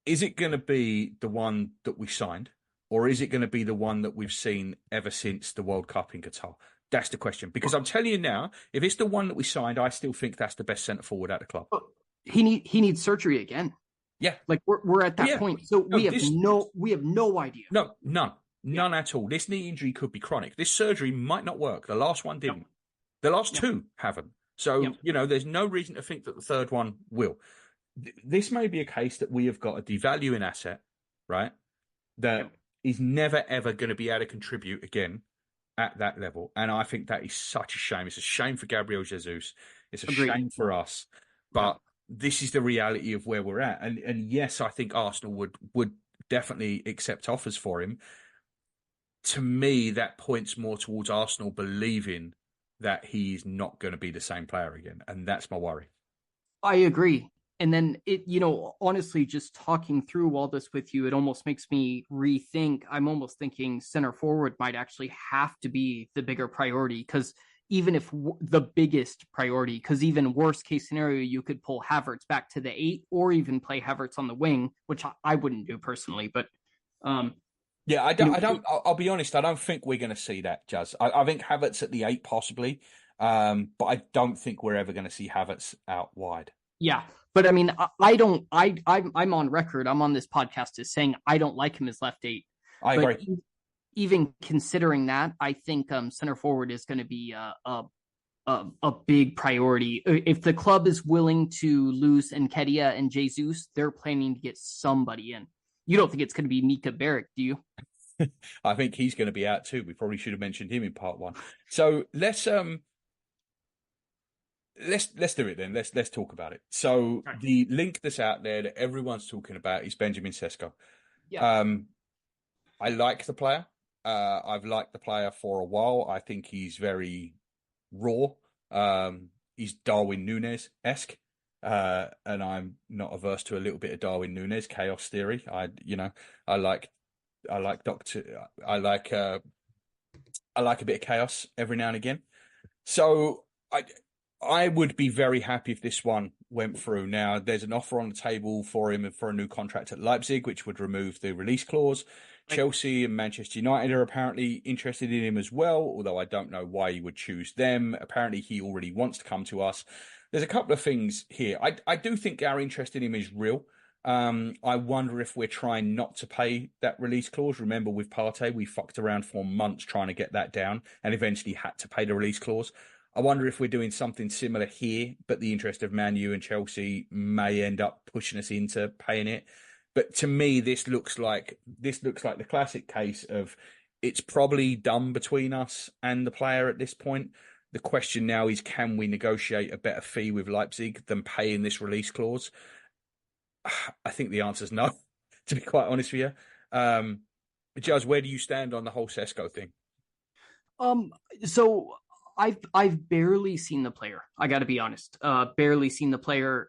Is it going to be the one that we signed, or is it going to be the one that we've seen ever since the World Cup in Qatar? That's the question. Because I'm telling you now, if it's the one that we signed, I still think that's the best centre forward at the club. He needs surgery again. Yeah, like we're at that point. So we have no idea. No, none at all. This knee injury could be chronic. This surgery might not work. The last one didn't. The last 2 haven't. So there's no reason to think that the third one will. This may be a case that we have got a devaluing asset, right? That is never, ever going to be able to contribute again at that level. And I think that is such a shame. It's a shame for Gabriel Jesus. It's a shame for us. But this is the reality of where we're at. And yes, I think Arsenal would definitely accept offers for him. To me, that points more towards Arsenal believing that he is not going to be the same player again. And that's my worry. I agree. And then honestly, just talking through all this with you, it almost makes me rethink. I'm almost thinking center forward might actually have to be the bigger priority, because even if the biggest priority, because even worst case scenario, you could pull Havertz back to the 8 or even play Havertz on the wing, which I wouldn't do personally. But yeah, I don't. I'll be honest. I don't think we're going to see that, Jazz. I think Havertz at the 8 possibly, but I don't think we're ever going to see Havertz out wide. Yeah, but I mean, I don't. I'm on record. I'm on this podcast as saying I don't like him as left 8. I but agree. Even considering that, I think center forward is going to be a big priority. If the club is willing to lose Nketiah and Jesus, they're planning to get somebody in. You don't think it's going to be Mika Beric, do you? I think he's going to be out too. We probably should have mentioned him in part 1. So let's do it then. Let's talk about it. So the link that's out there that everyone's talking about is Benjamin Sesko. Yeah. I like the player. I've liked the player for a while. I think he's very raw. He's Darwin Núñez-esque. And I'm not averse to a little bit of Darwin Núñez chaos theory. I like a bit of chaos every now and again. So I would be very happy if this one went through. Now, there's an offer on the table for him for a new contract at Leipzig, which would remove the release clause. Chelsea and Manchester United are apparently interested in him as well, although I don't know why he would choose them. Apparently, he already wants to come to us. There's a couple of things here. I do think our interest in him is real. I wonder if we're trying not to pay that release clause. Remember, with Partey, we fucked around for months trying to get that down and eventually had to pay the release clause. I wonder if we're doing something similar here, but the interest of Man U and Chelsea may end up pushing us into paying it. But to me, this looks like the classic case of it's probably done between us and the player at this point. The question now is, can we negotiate a better fee with Leipzig than paying this release clause? I think the answer is no, to be quite honest with you. Jazz, where do you stand on the whole Sesko thing? So I've barely seen the player. I got to be honest. Barely seen the player.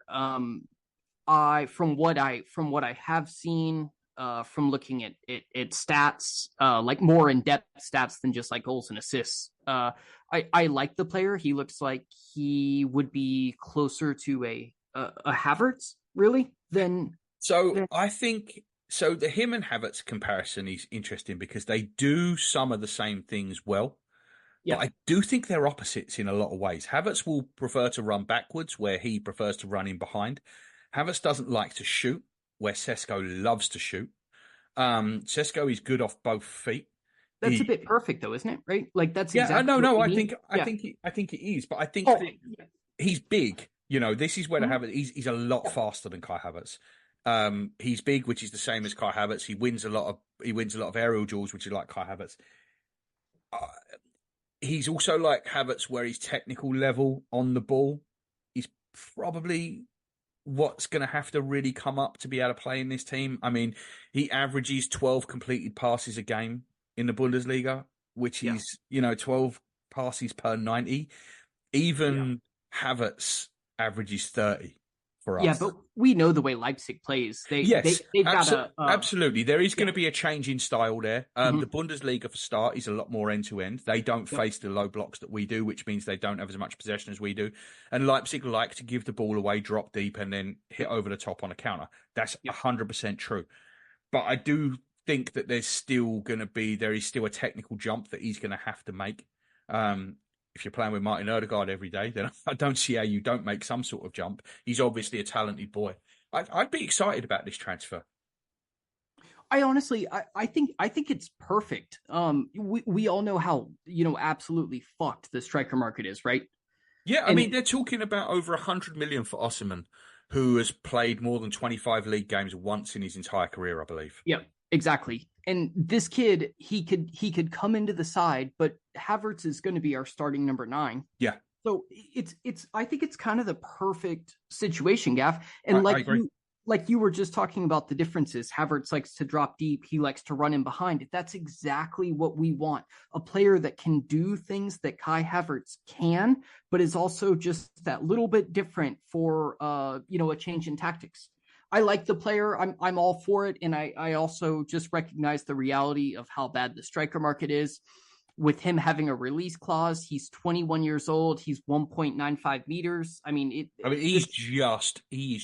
From what I have seen, from looking at stats, like more in depth stats than just like goals and assists. I like the player. He looks like he would be closer to a Havertz, really, than. I think so. The him and Havertz comparison is interesting because they do some of the same things well. Yeah. But I do think they're opposites in a lot of ways. Havertz will prefer to run backwards, where he prefers to run in behind. Havertz doesn't like to shoot, where Sesko loves to shoot. Sesko is good off both feet. That's a bit perfect, though, isn't it? Right? Like that's exactly. I think it is, but I think he's big. You know, this is where the Havertz. He's a lot faster than Kai Havertz. He's big, which is the same as Kai Havertz. He wins a lot of aerial duels, which is like Kai Havertz. He's also like Havertz, where his technical level on the ball is probably what's going to have to really come up to be able to play in this team. I mean, he averages 12 completed passes a game in the Bundesliga, which is, 12 passes per 90. Even Havertz averages 30 for us. Yeah, but we know the way Leipzig plays. They've got absolutely. There is going to be a change in style there. The Bundesliga, for start, is a lot more end-to-end. They don't face the low blocks that we do, which means they don't have as much possession as we do. And Leipzig like to give the ball away, drop deep, and then hit over the top on a counter. That's 100% true. But I do think that there is still a technical jump that he's going to have to make. If you're playing with Martin Ødegaard every day, then I don't see how you don't make some sort of jump. He's obviously a talented boy. I'd be excited about this transfer. I honestly, I think it's perfect. We all know how absolutely fucked the striker market is, right? Yeah, I mean they're talking about over 100 million for Osimhen, who has played more than 25 league games once in his entire career, I believe. Yeah, exactly. And this kid, he could come into the side, but Havertz is going to be our starting number 9. Yeah. So I think it's kind of the perfect situation, Gaff. And I agree. like you were just talking about the differences. Havertz likes to drop deep. He likes to run in behind. That's exactly what we want. A player that can do things that Kai Havertz can, but is also just that little bit different for, a change in tactics. I like the player. I'm all for it. And I also just recognize the reality of how bad the striker market is. With him having a release clause, he's 21 years old. He's 1.95 meters. He's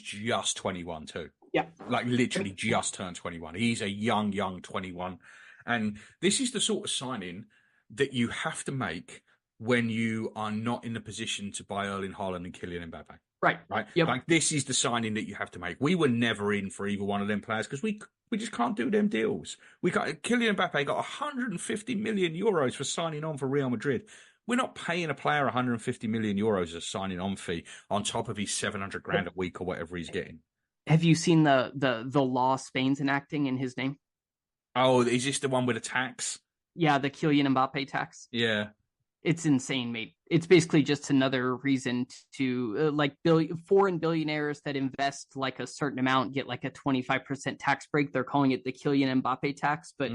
just 21 too. Yeah. Like literally just turned 21. He's a young 21. And this is the sort of signing that you have to make when you are not in the position to buy Erling Haaland and Kylian Mbappe. Right. Yep. Like this is the signing that you have to make. We were never in for either one of them players because we just can't do them deals. Kylian Mbappe got 150 million euros for signing on for Real Madrid. We're not paying a player 150 million euros as a signing on fee on top of his 700 grand a week or whatever he's getting. Have you seen the law Spain's enacting in his name? Oh, is this the one with the tax? Yeah, the Kylian Mbappe tax. Yeah. It's insane, mate. It's basically just another reason to foreign billionaires that invest like a certain amount get like a 25% tax break. They're calling it the Kylian Mbappe tax, but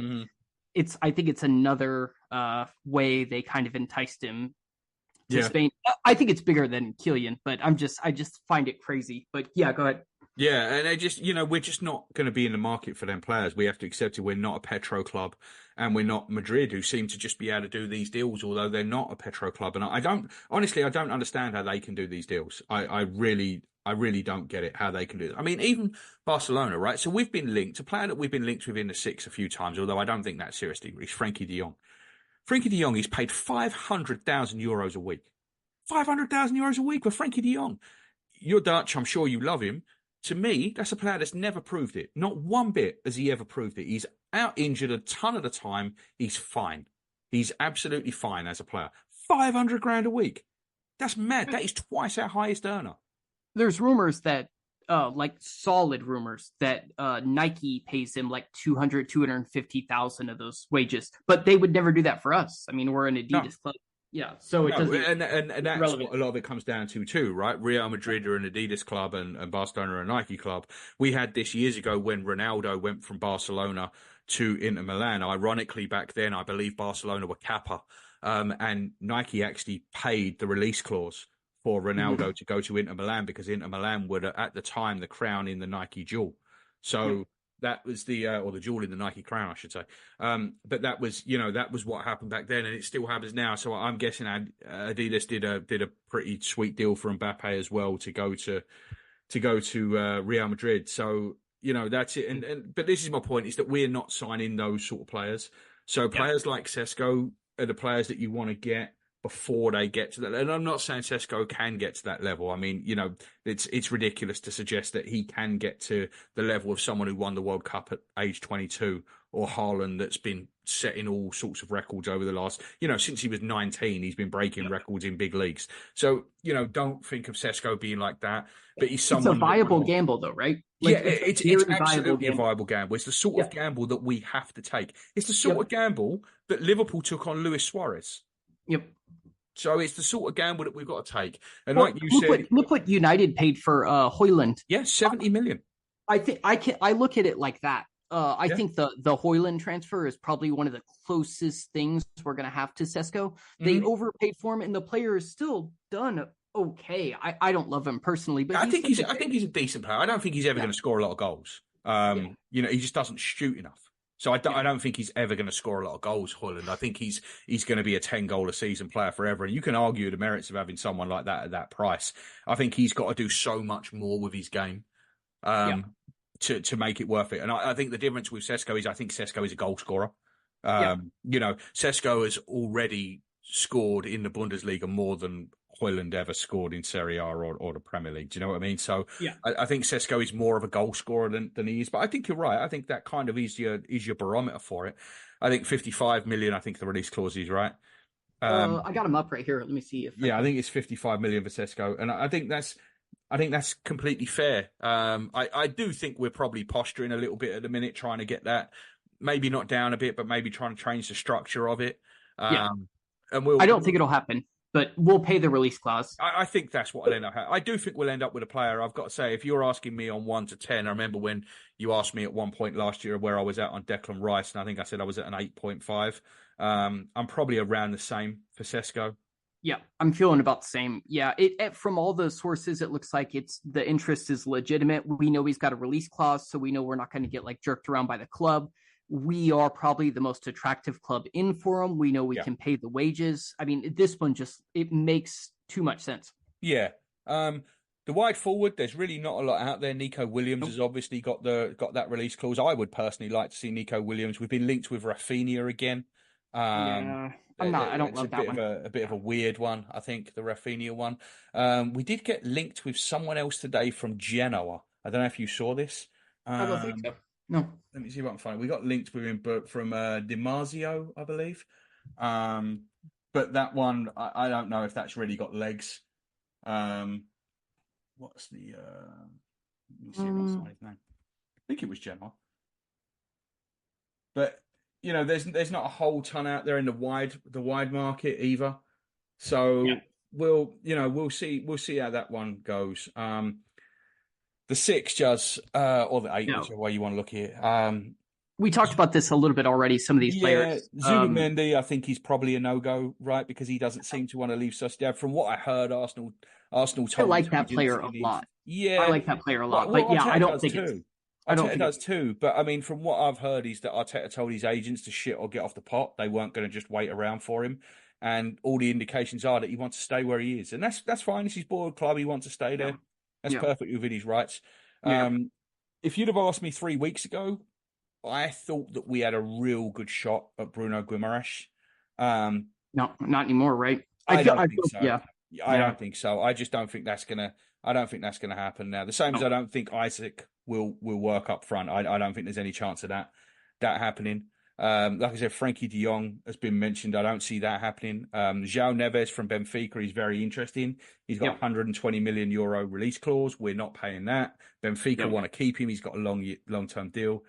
I think it's another way they kind of enticed him to Spain. I think it's bigger than Kylian, but I just find it crazy. But yeah, go ahead. Yeah, and they just, we're just not going to be in the market for them players. We have to accept it. We're not a Petro club, and we're not Madrid, who seem to just be able to do these deals, although they're not a Petro club. And I don't understand how they can do these deals. I really don't get it, how they can do it. I mean, even Barcelona, right? So we've been linked, a player that we've been linked with in the six a few times, although I don't think that seriously, is Frankie de Jong. Frankie de Jong is paid 500,000 euros a week. 500,000 euros a week for Frankie de Jong. You're Dutch, I'm sure you love him. To me, that's a player that's never proved it. Not one bit has he ever proved it. He's out injured a ton of the time. He's fine. He's absolutely fine as a player. 500 grand a week. That's mad. That is twice our highest earner. There's rumors that, solid rumors that Nike pays him like 250,000 of those wages, but they would never do that for us. I mean, we're an Adidas club. Yeah, so it doesn't. And that's relevant. What a lot of it comes down to too, right? Real Madrid are an Adidas club and Barcelona are a Nike club. We had this years ago when Ronaldo went from Barcelona to Inter Milan. Ironically, back then, I believe Barcelona were Kappa, and Nike actually paid the release clause for Ronaldo to go to Inter Milan because Inter Milan were at the time the crown in the Nike jewel. So. That was or the jewel in the Nike crown, I should say. But that was what happened back then, and it still happens now. So I'm guessing Adidas did a pretty sweet deal for Mbappe as well to go to Real Madrid. So that's it. But this is my point: is that we're not signing those sort of players. So players like Sesko are the players that you want to get before they get to that. And I'm not saying Sesko can get to that level. I mean, it's ridiculous to suggest that he can get to the level of someone who won the World Cup at age 22 or Haaland that's been setting all sorts of records over the last, since he was 19, he's been breaking records in big leagues. So, don't think of Sesko being like that, but he's someone. It's a viable gamble though, right? It's absolutely a viable gamble. It's the sort of gamble that we have to take. It's the sort of gamble that Liverpool took on Luis Suarez. Yep. So it's the sort of gamble that we've got to take. And like you said, look what United paid for Højlund. Yeah, 70 million. I look at it like that. I think the Højlund transfer is probably one of the closest things we're going to have to Sesko. They overpaid for him, and the player is still done okay. I don't love him personally, but I think he's a decent player. I don't think he's ever going to score a lot of goals. He just doesn't shoot enough. So I don't think he's ever going to score a lot of goals, Højlund. I think he's going to be a 10-goal a season player forever. And you can argue the merits of having someone like that at that price. I think he's got to do so much more with his game to make it worth it. And I think the difference with Sesko is I think Sesko is a goal scorer. Sesko has already scored in the Bundesliga more than Højlund ever scored in Serie A or the Premier League. Do you know what I mean? So I think Sesko is more of a goal scorer than he is. But I think you're right. I think that kind of is your barometer for it. I think 55 million, I think the release clause is right. I got him up right here. Let me see if I think it's 55 million for Sesko. And I think that's completely fair. I do think we're probably posturing a little bit at the minute, trying to get that maybe not down a bit, but maybe trying to change the structure of it. And I don't think it'll happen. but we'll pay the release clause. I think that's what I'll end up. I do think we'll end up with a player. I've got to say, if you're asking me on 1 to 10, I remember when you asked me at one point last year where I was at on Declan Rice, and I think I said I was at an 8.5. I'm probably around the same for Sesko. Yeah, I'm feeling about the same. Yeah, from all the sources, it looks like the interest is legitimate. We know he's got a release clause, so we know we're not going to get like jerked around by the club. We are probably the most attractive club in for him. We know we can pay the wages. I mean, this one it makes too much sense. Yeah. The wide forward, there's really not a lot out there. Nico Williams has obviously got that release clause. I would personally like to see Nico Williams. We've been linked with Rafinha again. Yeah. I don't love that one. A bit of a weird one, I think, the Rafinha one. We did get linked with someone else today from Genoa. I don't know if you saw this. I don't think so. No. Let me see if I can find it. We got linked with him from Dimarzio, I believe. But that one, I don't know if that's really got legs. What's the... let me see if I can find his name. I think it was Genoa. But... there's not a whole ton out there in the wide market either. So we'll see how that one goes. The 6 just or the 8, whichever way you want to look at it. We talked about this a little bit already. Some of these players, Zubimendi, I think he's probably a no-go, right? Because he doesn't seem to want to leave Sociedad. From what I heard, Arsenal told I like that player a lot. Yeah, I like that player a lot. But I don't think it's. Arteta does too, but I mean, from what I've heard, is that Arteta told his agents to shit or get off the pot. They weren't going to just wait around for him, and all the indications are that he wants to stay where he is, and that's fine. It's his board club; he wants to stay there. That's perfectly within his rights. If you'd have asked me 3 weeks ago, I thought that we had a real good shot at Bruno Guimaraes. No, not anymore, right? I don't think so. Yeah, I don't think so. I just don't think that's gonna. I don't think that's going to happen now. The same as I don't think Isaac will work up front. I don't think there's any chance of that happening. Like I said, Frankie de Jong has been mentioned. I don't see that happening. João Neves from Benfica is very interesting. He's got 120 million euro release clause. We're not paying that. Benfica want to keep him. He's got a long-term deal.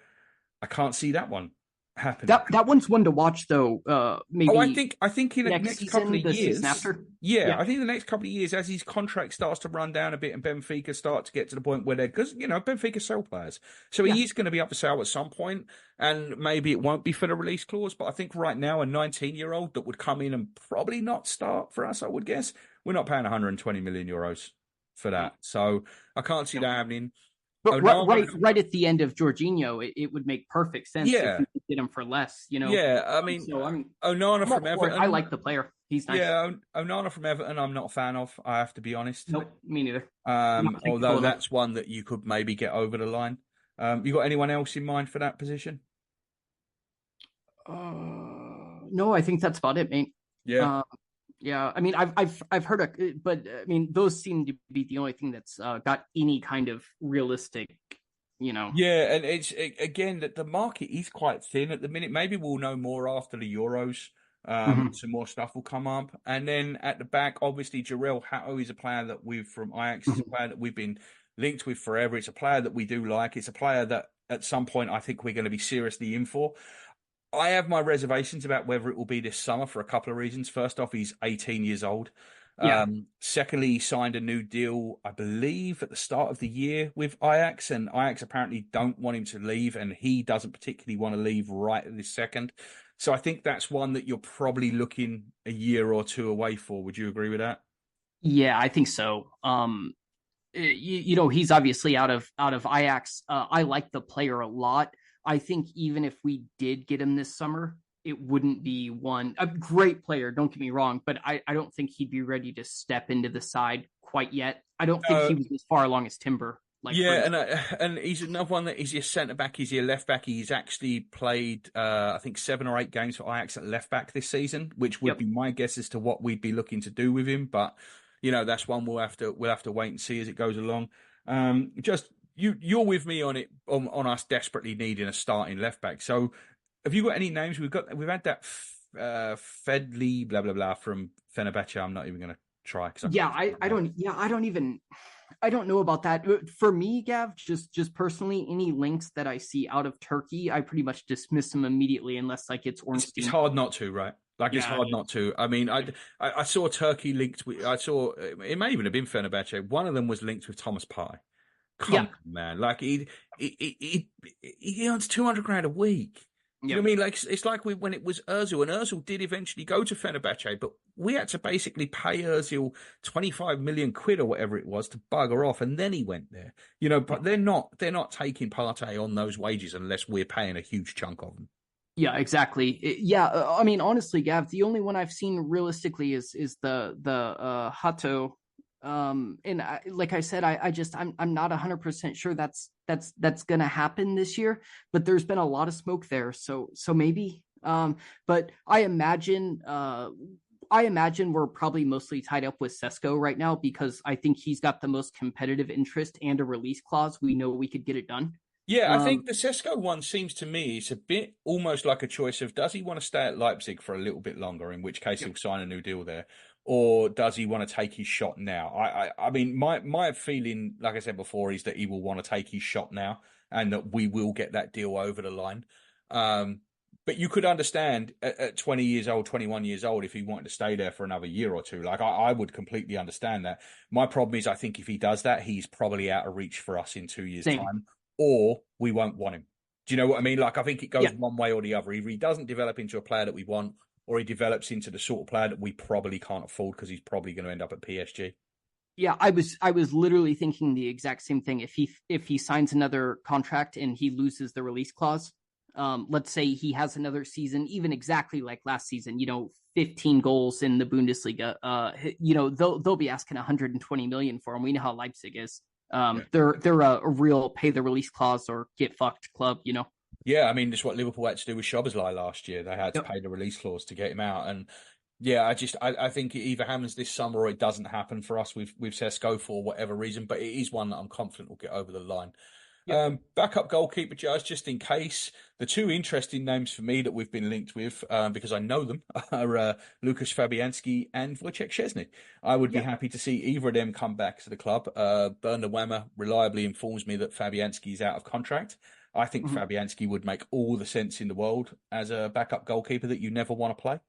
I can't see that one happening. That one's one to watch, though. Maybe. Oh, I think in the next couple of years. After? Yeah, I think the next couple of years, as his contract starts to run down a bit, and Benfica start to get to the point where because Benfica sell players, so he is going to be up for sale at some point, and maybe it won't be for the release clause. But I think right now, a 19-year-old that would come in and probably not start for us, I would guess, we're not paying 120 million euros for that. So I can't see that happening. But right at the end of Jorginho, it would make perfect sense if we could get him for less, Yeah, I mean, Onana from Everton. I like the player. He's nice. Yeah, Onana from Everton, I'm not a fan of, I have to be honest. Nope, me neither. Although that's one that you could maybe get over the line. You got anyone else in mind for that position? No, I think that's about it, mate. Yeah. Yeah, I mean, I've heard but I mean, those seem to be the only thing that's got any kind of realistic, Yeah, and it's again that the market is quite thin at the minute. Maybe we'll know more after the Euros. Some more stuff will come up, and then at the back, obviously, Jarell Hato is a player that from Ajax is a player that we've been linked with forever. It's a player that we do like. It's a player that at some point I think we're going to be seriously in for. I have my reservations about whether it will be this summer for a couple of reasons. First off, he's 18 years old. Yeah. Secondly, he signed a new deal, I believe, at the start of the year with Ajax, and Ajax apparently don't want him to leave, and he doesn't particularly want to leave right at this second. So I think that's one that you're probably looking a year or two away for. Would you agree with that? Yeah, I think so. He's obviously out of Ajax. I like the player a lot. I think even if we did get him this summer, it wouldn't be a great player. Don't get me wrong, but I don't think he'd be ready to step into the side quite yet. I don't think he was as far along as Timber. And he's another one that is your centre back, he's your left back. He's actually played, I think 7 or 8 games for Ajax at left back this season, which would be my guess as to what we'd be looking to do with him. But that's one we'll have to wait and see as it goes along. You're with me on it on us desperately needing a starting left back. So have you got any names? We've had that Fedley blah blah blah from Fenerbahce. I'm not even going to try. I don't know about that. For me, Gav, just personally, any links that I see out of Turkey, I pretty much dismiss them immediately unless it's Ornstein. It's hard not to, right? Like, it's hard not to. I mean, I saw Turkey linked with. I saw it may even have been Fenerbahce. One of them was linked with Thomas Partey. Come on, man! Like he earns 200 grand a week. You know what I mean? Like, it's like when it was Özil, and Özil did eventually go to Fenerbahce, but we had to basically pay Özil 25 million quid or whatever it was to bugger off, and then he went there. You know, but they're not taking Partey on those wages unless we're paying a huge chunk of them. Yeah, exactly. I mean, honestly, Gav, the only one I've seen realistically is the Hato. And like I said, I'm not 100% sure that's gonna happen this year, but there's been a lot of smoke there, so maybe. But I imagine we're probably mostly tied up with Sesko right now because I think he's got the most competitive interest and a release clause. We know we could get it done. Yeah, I think the Sesko one seems to me it's a bit almost like a choice of does he want to stay at Leipzig for a little bit longer, in which case he'll sign a new deal there, or does he want to take his shot now? I mean, my feeling, like I said before, is that he will want to take his shot now, and that we will get that deal over the line. But you could understand at 20 years old, 21 years old, if he wanted to stay there for another year or two. Like, I would completely understand that. My problem is, I think if he does that, he's probably out of reach for us in 2 years' time. Or we won't want him. Do you know what I mean? Like, I think it goes one way or the other. Either he doesn't develop into a player that we want, or he develops into the sort of player that we probably can't afford because he's probably going to end up at PSG. Yeah, I was literally thinking the exact same thing. If he signs another contract and he loses the release clause, let's say he has another season, even exactly like last season, 15 goals in the Bundesliga, they'll be asking 120 million for him. We know how Leipzig is. They're a real pay the release clause or get fucked club, Yeah, I mean, that's what Liverpool had to do with Szoboszlai last year. They had to pay the release clause to get him out. And yeah, I think it either happens this summer or it doesn't happen for us with Sesko for whatever reason, but it is one that I'm confident will get over the line. Backup goalkeeper judge, just in case. The two interesting names for me that we've been linked with, because I know them, are Lukasz Fabianski and Wojciech Szczesny. I would be happy to see either of them come back to the club. Bernard Wemmer reliably informs me that Fabianski is out of contract. I think Fabianski would make all the sense in the world as a backup goalkeeper that you never want to play.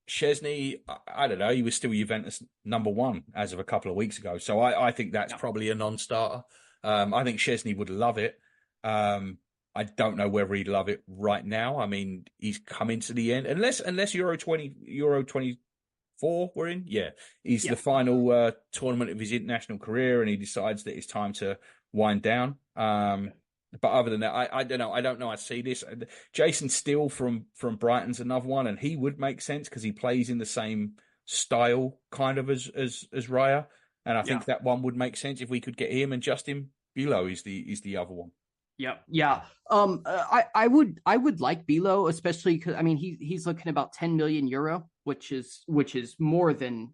Szczesny, I don't know, he was still Juventus #1 as of a couple of weeks ago. So I think that's probably a non-starter. I think Szczesny would love it. I don't know whether he'd love it right now. I mean, he's coming to the end, unless Euro 24 we're in. Yeah, he's the final tournament of his international career, and he decides that it's time to wind down. But other than that, I don't know. I don't know. I see this. Jason Steele from Brighton's another one, and he would make sense because he plays in the same style kind of as Raya. And I think that one would make sense if we could get him, and Justin Bilo is the other one. Yeah. I would like Bilo, especially because I mean he's looking about 10 million euro, which is more than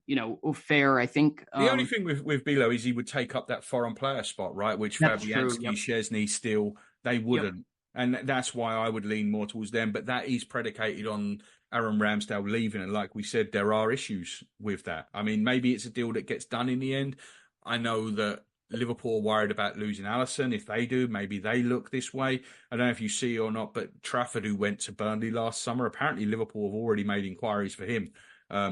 fair. I think the only thing with Bilo is he would take up that foreign player spot, right? Which Fabianski, Szczesny, Steele, they wouldn't, and that's why I would lean more towards them. But that is predicated on Aaron Ramsdale leaving, and like we said, there are issues with that. I mean, maybe it's a deal that gets done in the end. I know that Liverpool are worried about losing Alisson. If they do, maybe they look this way. I don't know if you see or not, but Trafford, who went to Burnley last summer, apparently Liverpool have already made inquiries for him.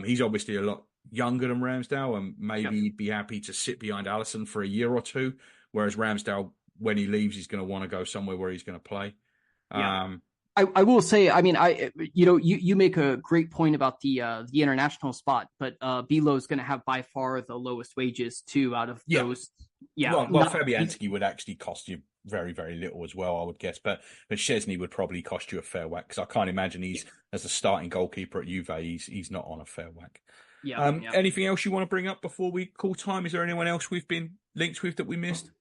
He's obviously a lot younger than Ramsdale, and maybe he'd be happy to sit behind Alisson for a year or two, whereas Ramsdale, when he leaves, he's going to want to go somewhere where he's going to play. I will say, I mean, you make a great point about the international spot, but Bilo is going to have by far the lowest wages too out of those. Well, Fabianski would actually cost you very, very little as well, I would guess. But Szczesny would probably cost you a fair whack because I can't imagine he's as a starting goalkeeper at Juve, he's not on a fair whack. Anything else you want to bring up before we call time? Is there anyone else we've been linked with that we missed?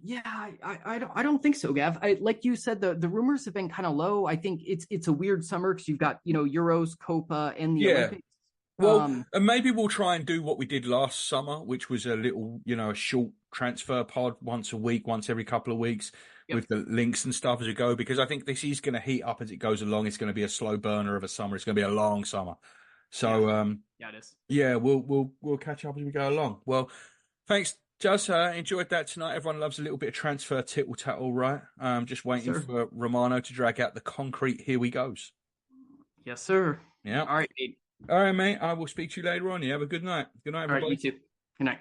Yeah, I don't think so, Gav. Like you said, the rumors have been kind of low. I think it's a weird summer because you've got Euros, Copa, and the Olympics. Well, and maybe we'll try and do what we did last summer, which was a little, a short transfer pod once a week, once every couple of weeks, with the links and stuff as we go. Because I think this is going to heat up as it goes along. It's going to be a slow burner of a summer. It's going to be a long summer. So it is. Yeah, we'll catch up as we go along. Well, thanks. Just enjoyed that tonight. Everyone loves a little bit of transfer tittle-tattle, right? Just waiting for Romano to drag out the concrete. Here we goes. Yes, sir. Yeah. All right, mate. All right, mate. I will speak to you later on. You have a good night. Good night, All right, everybody. you too. Good night.